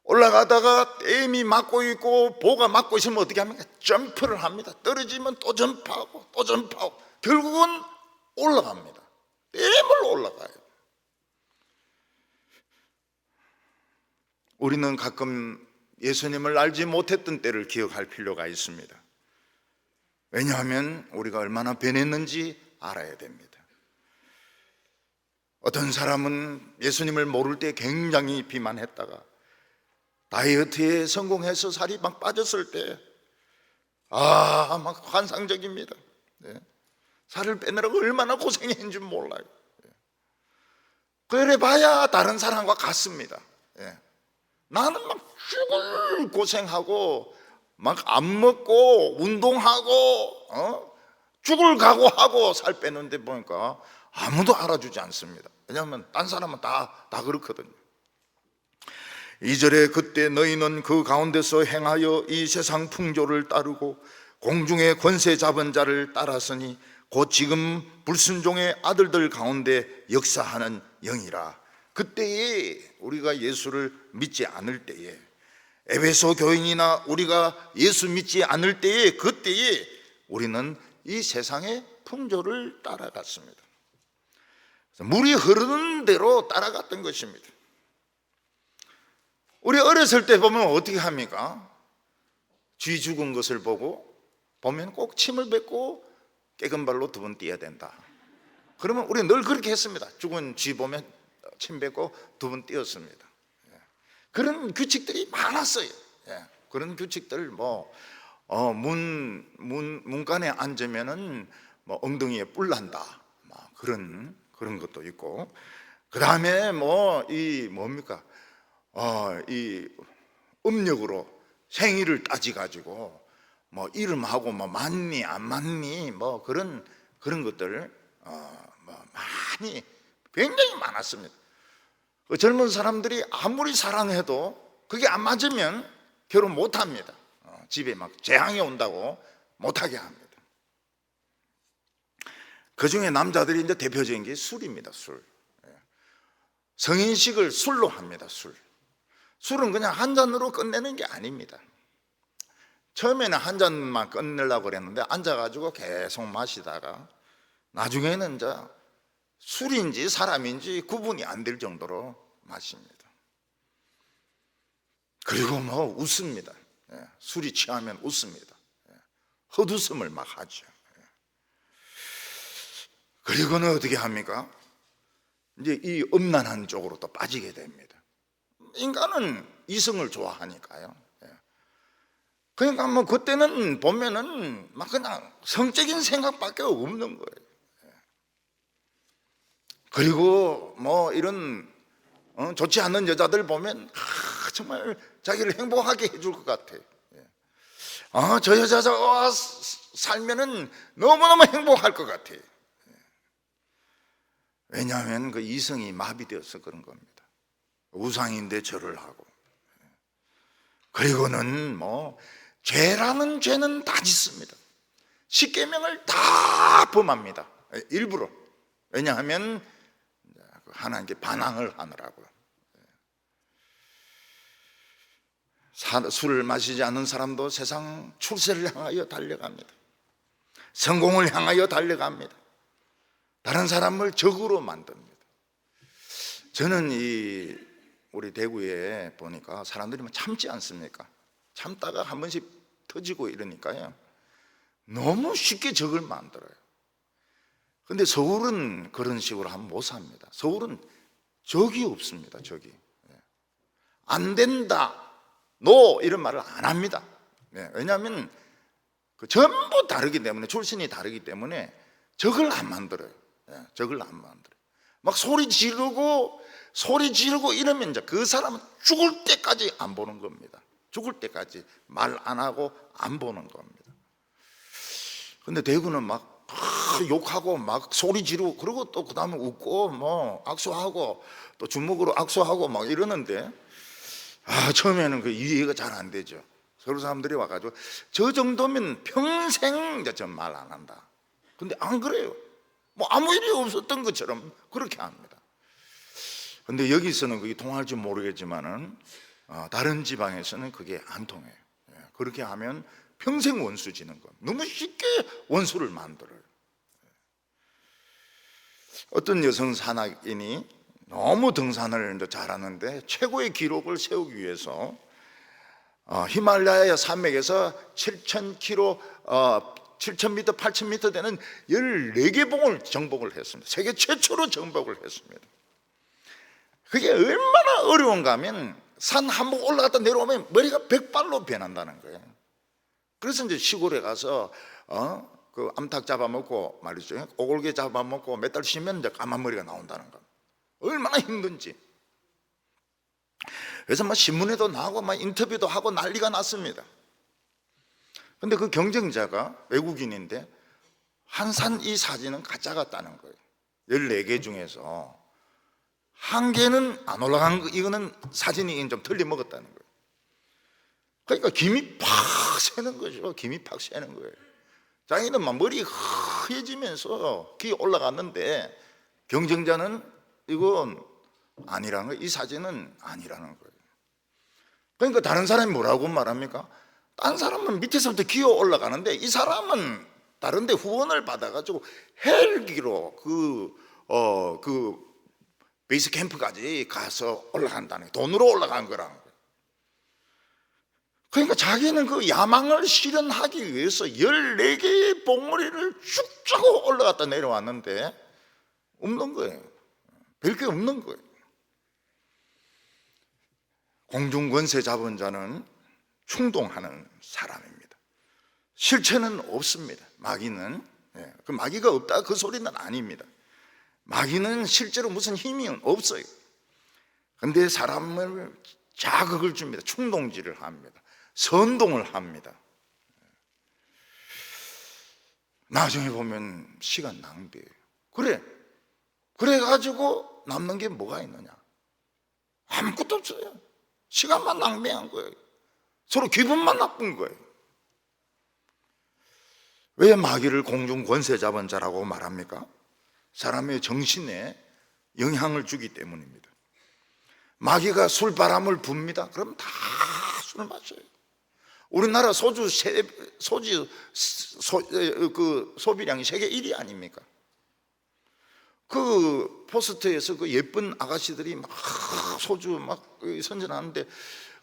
올라가다가 댐이 막고 있고 보가 막고 있으면 어떻게 합니까? 점프를 합니다. 떨어지면 또 점프하고 또 점프하고 결국은 올라갑니다. 댐을 올라가요. 우리는 가끔 예수님을 알지 못했던 때를 기억할 필요가 있습니다. 왜냐하면 우리가 얼마나 변했는지 알아야 됩니다. 어떤 사람은 예수님을 모를 때 굉장히 비만했다가 다이어트에 성공해서 살이 막 빠졌을 때 막 환상적입니다. 살을 빼느라고 얼마나 고생했는지 몰라요. 그래 봐야 다른 사람과 같습니다. 나는 막 죽을 고생하고 막 안 먹고 운동하고 죽을 각오하고 살 빼는데 보니까 아무도 알아주지 않습니다. 왜냐하면 딴 사람은 다 그렇거든요. 2절에 그때 너희는 그 가운데서 행하여 이 세상 풍조를 따르고 공중의 권세 잡은 자를 따랐으니 곧 지금 불순종의 아들들 가운데 역사하는 영이라. 그때에 우리가 예수를 믿지 않을 때에, 에베소 교인이나 우리가 예수 믿지 않을 때에, 그때에 우리는 이 세상의 풍조를 따라갔습니다. 물이 흐르는 대로 따라갔던 것입니다. 우리 어렸을 때 보면 어떻게 합니까? 쥐 죽은 것을 보면 꼭 침을 뱉고 깨금 발로 2번 뛰어야 된다. 그러면 우리 늘 그렇게 했습니다. 죽은 쥐 보면 침 뱉고 2번 뛰었습니다. 그런 규칙들이 많았어요. 그런 규칙들 문간에 앉으면은 엉덩이에 뿔 난다. 그런 것도 있고, 그 다음에 이 음력으로 생일을 따지가지고 이름하고 맞니 안 맞니 그런 것들 많이 굉장히 많았습니다. 그 젊은 사람들이 아무리 사랑해도 그게 안 맞으면 결혼 못 합니다. 집에 막 재앙이 온다고 못하게 합니다. 그 중에 남자들이 이제 대표적인 게 술입니다. 술. 성인식을 술로 합니다. 술은 그냥 한 잔으로 끝내는 게 아닙니다. 처음에는 한 잔만 끝내려고 그랬는데 앉아가지고 계속 마시다가 나중에는 이제 술인지 사람인지 구분이 안 될 정도로 마십니다. 그리고 웃습니다. 술이 취하면 웃습니다. 헛웃음을 막 하죠. 그리고는 어떻게 합니까? 이제 이 음란한 쪽으로 또 빠지게 됩니다. 인간은 이성을 좋아하니까요. 그러니까 그때는 보면은 막 그냥 성적인 생각밖에 없는 거예요. 그리고 이런 좋지 않은 여자들 보면 정말 자기를 행복하게 해줄 것 같아. 저 여자가 살면은 너무너무 행복할 것 같아. 왜냐하면 그 이성이 마비되어서 그런 겁니다. 우상인데 절을 하고, 그리고는 죄라는 죄는 다 짓습니다. 십계명을 다 범합니다. 일부러. 왜냐하면 하나님께 반항을 하느라고요. 술을 마시지 않는 사람도 세상 출세를 향하여 달려갑니다. 성공을 향하여 달려갑니다. 다른 사람을 적으로 만듭니다. 저는 우리 대구에 보니까 사람들이 참지 않습니까? 참다가 한 번씩 터지고 이러니까요, 너무 쉽게 적을 만들어요. 근데 서울은 그런 식으로 하면 못 삽니다. 서울은 적이 없습니다. 적이. 안 된다, 노 이런 말을 안 합니다. 왜냐하면 전부 다르기 때문에, 출신이 다르기 때문에 적을 안 만들어요. 적을 안 만들어요. 막 소리 지르고 이러면 이제 그 사람은 죽을 때까지 안 보는 겁니다. 죽을 때까지 말 안 하고 안 보는 겁니다. 근데 대구는 막 욕하고 막 소리 지르고, 그리고 또 그 다음에 웃고 악수하고 또 주먹으로 악수하고 막 이러는데, 처음에는 그 이해가 잘 안 되죠. 서울 사람들이 와가지고 저 정도면 평생 저 말 안 한다. 근데 안 그래요. 아무 일이 없었던 것처럼 그렇게 합니다. 근데 여기서는 그게 통할지 모르겠지만은 다른 지방에서는 그게 안 통해요. 그렇게 하면 평생 원수 지는 겁니다. 너무 쉽게 원수를 만들어요. 어떤 여성 산악인이 너무 등산을 잘하는데 최고의 기록을 세우기 위해서 히말라야 산맥에서 7,000km, 7,000m, 8,000m 되는 14개 봉을 정복을 했습니다. 세계 최초로 정복을 했습니다. 그게 얼마나 어려운가 하면 산 한 번 올라갔다 내려오면 머리가 100발로 변한다는 거예요. 그래서 이제 시골에 가서 그 암탉 잡아먹고 말이죠, 오골개 잡아먹고 몇 달 쉬면 이제 까만 머리가 나온다는 거. 얼마나 힘든지. 그래서 막 신문에도 나오고 막 인터뷰도 하고 난리가 났습니다. 근데 그 경쟁자가 외국인인데 한산 이 사진은 가짜 같다는 거예요. 14개 중에서 1개는 안 올라간 거, 이거는 사진이 좀 틀려먹었다는 거예요. 그러니까 김이 팍 새는 거죠. 김이 팍 새는 거예요. 자기는 막 머리 흐해지면서 기 올라갔는데 경쟁자는 이건 아니라는 거예요. 이 사진은 아니라는 거예요. 그러니까 다른 사람이 뭐라고 말합니까? 딴 사람은 밑에서부터 기어 올라가는데 이 사람은 다른 데 후원을 받아가지고 헬기로 그 베이스 캠프까지 가서 올라간다는 거예요. 돈으로 올라간 거라는 거예요. 그러니까 자기는 그 야망을 실현하기 위해서 14개의 봉우리를 쭉 짜고 올라갔다 내려왔는데 없는 거예요. 별게 없는 거예요. 공중권세 잡은 자는 충동하는 사람입니다. 실체는 없습니다. 마귀는 그 마귀가 없다 그 소리는 아닙니다. 마귀는 실제로 무슨 힘이 없어요. 그런데 사람을 자극을 줍니다. 충동질을 합니다. 선동을 합니다. 나중에 보면 시간 낭비예요. 그래가지고 남는 게 뭐가 있느냐? 아무것도 없어요. 시간만 낭비한 거예요. 서로 기분만 나쁜 거예요. 왜 마귀를 공중 권세 잡은 자라고 말합니까? 사람의 정신에 영향을 주기 때문입니다. 마귀가 술바람을 붑니다. 그럼 다 술을 마셔요. 우리나라 그 소비량이 세계 1위 아닙니까? 그 포스트에서 그 예쁜 아가씨들이 막 소주 막 선전하는데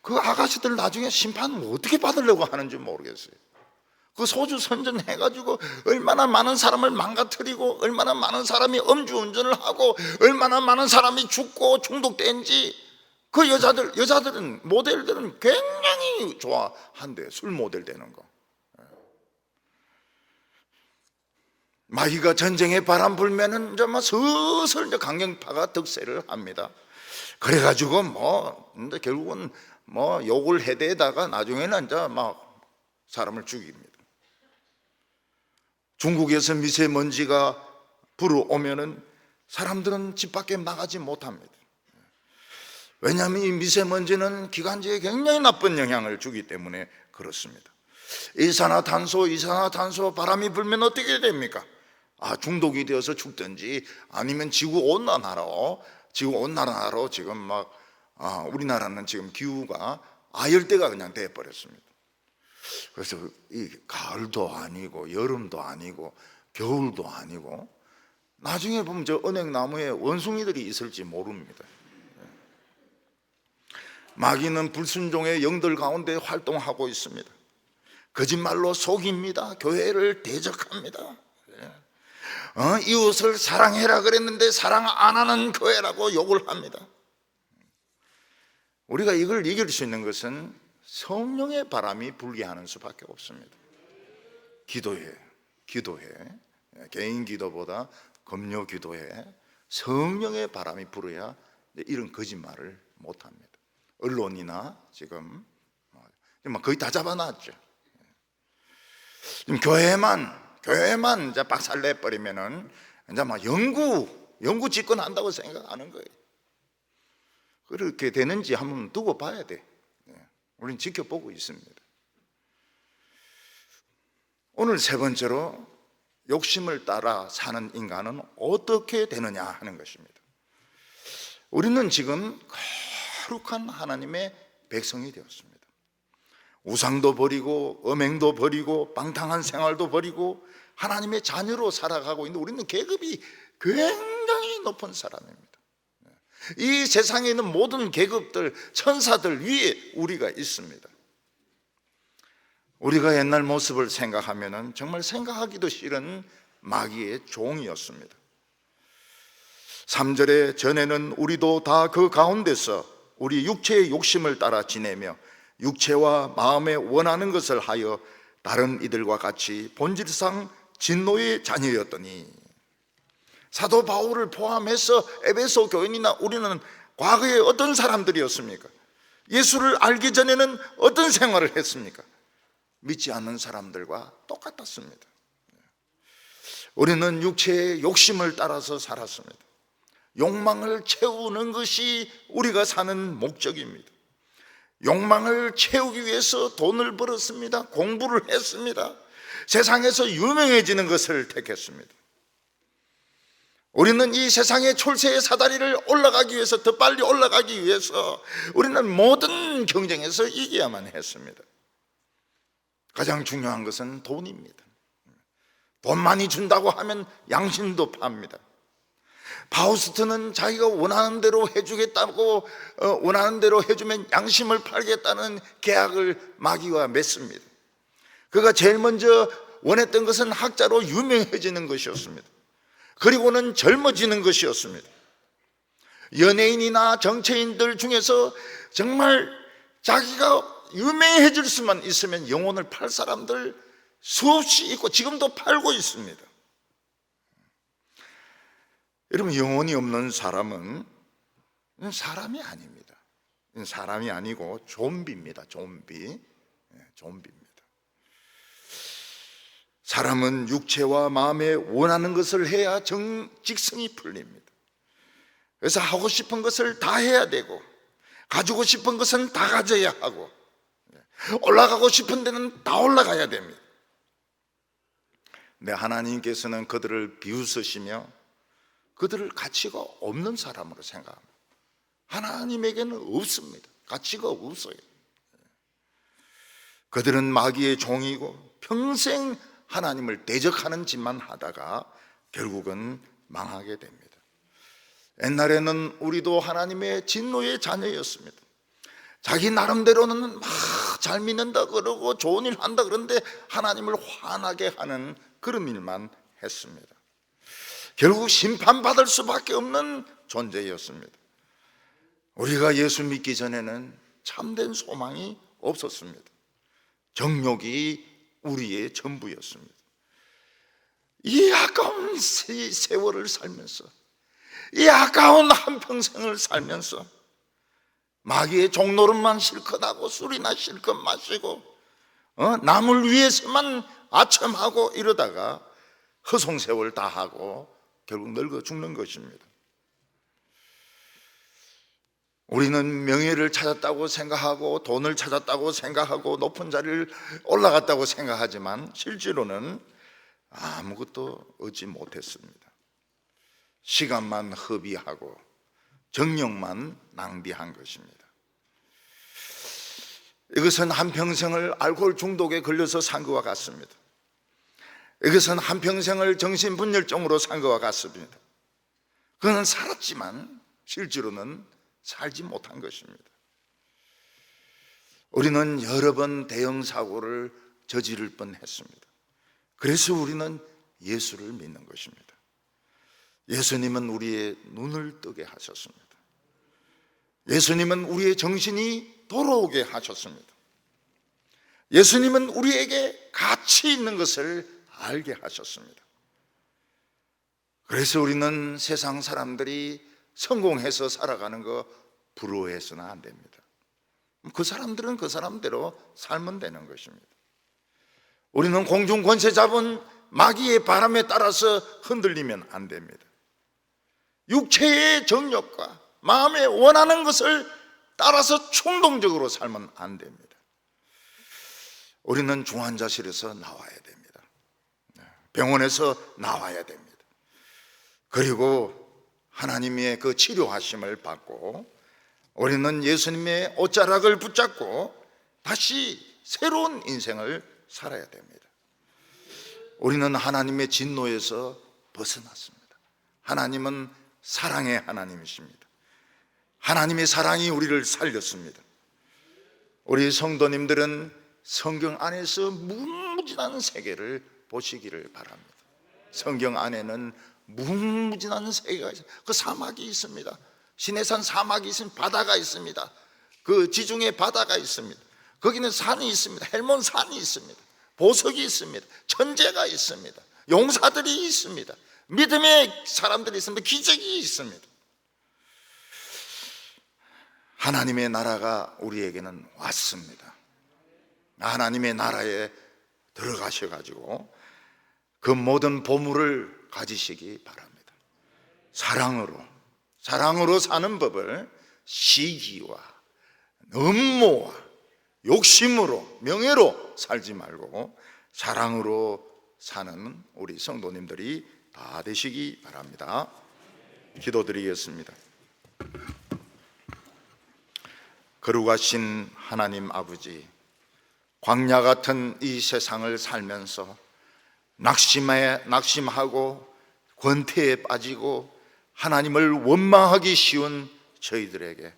그 아가씨들 나중에 심판을 어떻게 받으려고 하는지 모르겠어요. 그 소주 선전해가지고 얼마나 많은 사람을 망가뜨리고 얼마나 많은 사람이 음주운전을 하고 얼마나 많은 사람이 죽고 중독된지 그 여자들은 모델들은 굉장히 좋아한대요. 술 모델 되는 거. 마귀가 전쟁에 바람 불면은 이제 막 슬슬 이제 강경파가 득세를 합니다. 그래가지고 근데 결국은 욕을 해대다가 나중에는 이제 막 사람을 죽입니다. 중국에서 미세먼지가 불어오면은 사람들은 집 밖에 나가지 못합니다. 왜냐하면 이 미세먼지는 기관지에 굉장히 나쁜 영향을 주기 때문에 그렇습니다. 이산화탄소 바람이 불면 어떻게 됩니까? 중독이 되어서 죽든지 아니면 지구온난화로 지금 막 우리나라는 지금 기후가 아열대가 그냥 돼버렸습니다. 그래서 이 가을도 아니고 여름도 아니고 겨울도 아니고 나중에 보면 저 은행나무에 원숭이들이 있을지 모릅니다. 마귀는 불순종의 영들 가운데 활동하고 있습니다. 거짓말로 속입니다. 교회를 대적합니다. 이웃을 사랑해라 그랬는데 사랑 안 하는 교회라고 욕을 합니다. 우리가 이걸 이길 수 있는 것은 성령의 바람이 불게 하는 수밖에 없습니다. 기도해. 개인 기도보다 금요 기도해. 성령의 바람이 불어야 이런 거짓말을 못합니다. 언론이나 지금 거의 다 잡아놨죠. 지금 교회만 이제 박살내 버리면은 이제 막 영구 집권한다고 생각하는 거예요. 그렇게 되는지 한번 두고 봐야 돼. 우리는 지켜보고 있습니다. 오늘 세 번째로 욕심을 따라 사는 인간은 어떻게 되느냐 하는 것입니다. 우리는 지금 거룩한 하나님의 백성이 되었습니다. 우상도 버리고 음행도 버리고 방탕한 생활도 버리고 하나님의 자녀로 살아가고 있는데 우리는 계급이 굉장히 높은 사람입니다. 이 세상에 있는 모든 계급들, 천사들 위에 우리가 있습니다. 우리가 옛날 모습을 생각하면 정말 생각하기도 싫은 마귀의 종이었습니다. 3절에 전에는 우리도 다 그 가운데서 우리 육체의 욕심을 따라 지내며 육체와 마음에 원하는 것을 하여 다른 이들과 같이 본질상 진노의 자녀였더니, 사도 바울을 포함해서 에베소 교인이나 우리는 과거에 어떤 사람들이었습니까? 예수를 알기 전에는 어떤 생활을 했습니까? 믿지 않는 사람들과 똑같았습니다. 우리는 육체의 욕심을 따라서 살았습니다. 욕망을 채우는 것이 우리가 사는 목적입니다. 욕망을 채우기 위해서 돈을 벌었습니다. 공부를 했습니다. 세상에서 유명해지는 것을 택했습니다. 우리는 이 세상의 출세의 사다리를 올라가기 위해서, 더 빨리 올라가기 위해서 우리는 모든 경쟁에서 이겨야만 했습니다. 가장 중요한 것은 돈입니다. 돈 많이 준다고 하면 양심도 팝니다. 파우스트는 자기가 원하는 대로 해주겠다고, 원하는 대로 해주면 양심을 팔겠다는 계약을 마귀와 맺습니다. 그가 제일 먼저 원했던 것은 학자로 유명해지는 것이었습니다. 그리고는 젊어지는 것이었습니다. 연예인이나 정치인들 중에서 정말 자기가 유명해질 수만 있으면 영혼을 팔 사람들 수없이 있고 지금도 팔고 있습니다. 여러분, 영혼이 없는 사람은 사람이 아닙니다. 사람이 아니고 좀비입니다. 좀비입니다. 사람은 육체와 마음에 원하는 것을 해야 직성이 풀립니다. 그래서 하고 싶은 것을 다 해야 되고, 가지고 싶은 것은 다 가져야 하고, 올라가고 싶은 데는 다 올라가야 됩니다. 근데 하나님께서는 그들을 비웃으시며 그들을 가치가 없는 사람으로 생각합니다. 하나님에게는 없습니다. 가치가 없어요. 그들은 마귀의 종이고 평생 하나님을 대적하는 짓만 하다가 결국은 망하게 됩니다. 옛날에는 우리도 하나님의 진노의 자녀였습니다. 자기 나름대로는 막 잘 믿는다 그러고 좋은 일 한다 그러는데 하나님을 화나게 하는 그런 일만 했습니다. 결국 심판받을 수밖에 없는 존재였습니다. 우리가 예수 믿기 전에는 참된 소망이 없었습니다. 정욕이 우리의 전부였습니다. 이 아까운 세월을 살면서, 이 아까운 한평생을 살면서 마귀의 종노릇만 실컷 하고 술이나 실컷 마시고 남을 위해서만 아첨하고 이러다가 허송세월 다 하고 결국 늙어 죽는 것입니다. 우리는 명예를 찾았다고 생각하고 돈을 찾았다고 생각하고 높은 자리를 올라갔다고 생각하지만 실제로는 아무것도 얻지 못했습니다. 시간만 허비하고 정력만 낭비한 것입니다. 이것은 한평생을 알코올 중독에 걸려서 산 것과 같습니다. 이것은 한평생을 정신분열증으로 산 것과 같습니다. 그는 살았지만 실제로는 살지 못한 것입니다. 우리는 여러 번 대형 사고를 저지를 뻔했습니다. 그래서 우리는 예수를 믿는 것입니다. 예수님은 우리의 눈을 뜨게 하셨습니다. 예수님은 우리의 정신이 돌아오게 하셨습니다. 예수님은 우리에게 가치 있는 것을 알게 하셨습니다. 그래서 우리는 세상 사람들이 성공해서 살아가는 거 부러워해서는 안 됩니다. 그 사람들은 그 사람대로 살면 되는 것입니다. 우리는 공중 권세 잡은 마귀의 바람에 따라서 흔들리면 안 됩니다. 육체의 정욕과 마음에 원하는 것을 따라서 충동적으로 살면 안 됩니다. 우리는 중환자실에서 나와야 됩니다. 병원에서 나와야 됩니다. 그리고 하나님의 그 치료하심을 받고 우리는 예수님의 옷자락을 붙잡고 다시 새로운 인생을 살아야 됩니다. 우리는 하나님의 진노에서 벗어났습니다. 하나님은 사랑의 하나님이십니다. 하나님의 사랑이 우리를 살렸습니다. 우리 성도님들은 성경 안에서 무궁무진한 세계를 보시기를 바랍니다. 성경 안에는 무궁무진한 세계가 있습니다. 그 사막이 있습니다. 시내산 사막이 있습니다. 바다가 있습니다. 그 지중해 바다가 있습니다. 거기는 산이 있습니다. 헬몬산이 있습니다. 보석이 있습니다. 천재가 있습니다. 용사들이 있습니다. 믿음의 사람들이 있습니다. 기적이 있습니다. 하나님의 나라가 우리에게는 왔습니다. 하나님의 나라에 들어가셔가지고 그 모든 보물을 가지시기 바랍니다. 사랑으로 사는 법을 시기와 음모와 욕심으로, 명예로 살지 말고 사랑으로 사는 우리 성도님들이 다 되시기 바랍니다. 기도드리겠습니다. 거룩하신 하나님 아버지, 광야 같은 이 세상을 살면서 낙심하고 권태에 빠지고 하나님을 원망하기 쉬운 저희들에게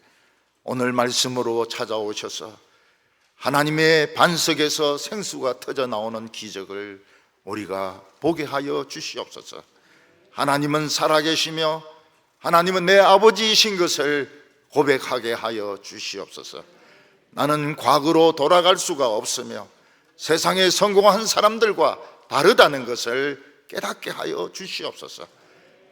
오늘 말씀으로 찾아오셔서 하나님의 반석에서 생수가 터져 나오는 기적을 우리가 보게 하여 주시옵소서. 하나님은 살아계시며 하나님은 내 아버지이신 것을 고백하게 하여 주시옵소서. 나는 과거로 돌아갈 수가 없으며 세상에 성공한 사람들과 다르다는 것을 깨닫게 하여 주시옵소서.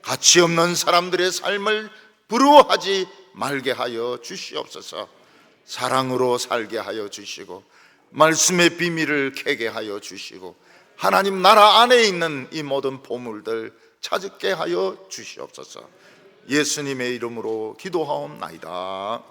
가치 없는 사람들의 삶을 부러워하지 말게 하여 주시옵소서. 사랑으로 살게 하여 주시고 말씀의 비밀을 캐게 하여 주시고 하나님 나라 안에 있는 이 모든 보물들 찾게 하여 주시옵소서. 예수님의 이름으로 기도하옵나이다.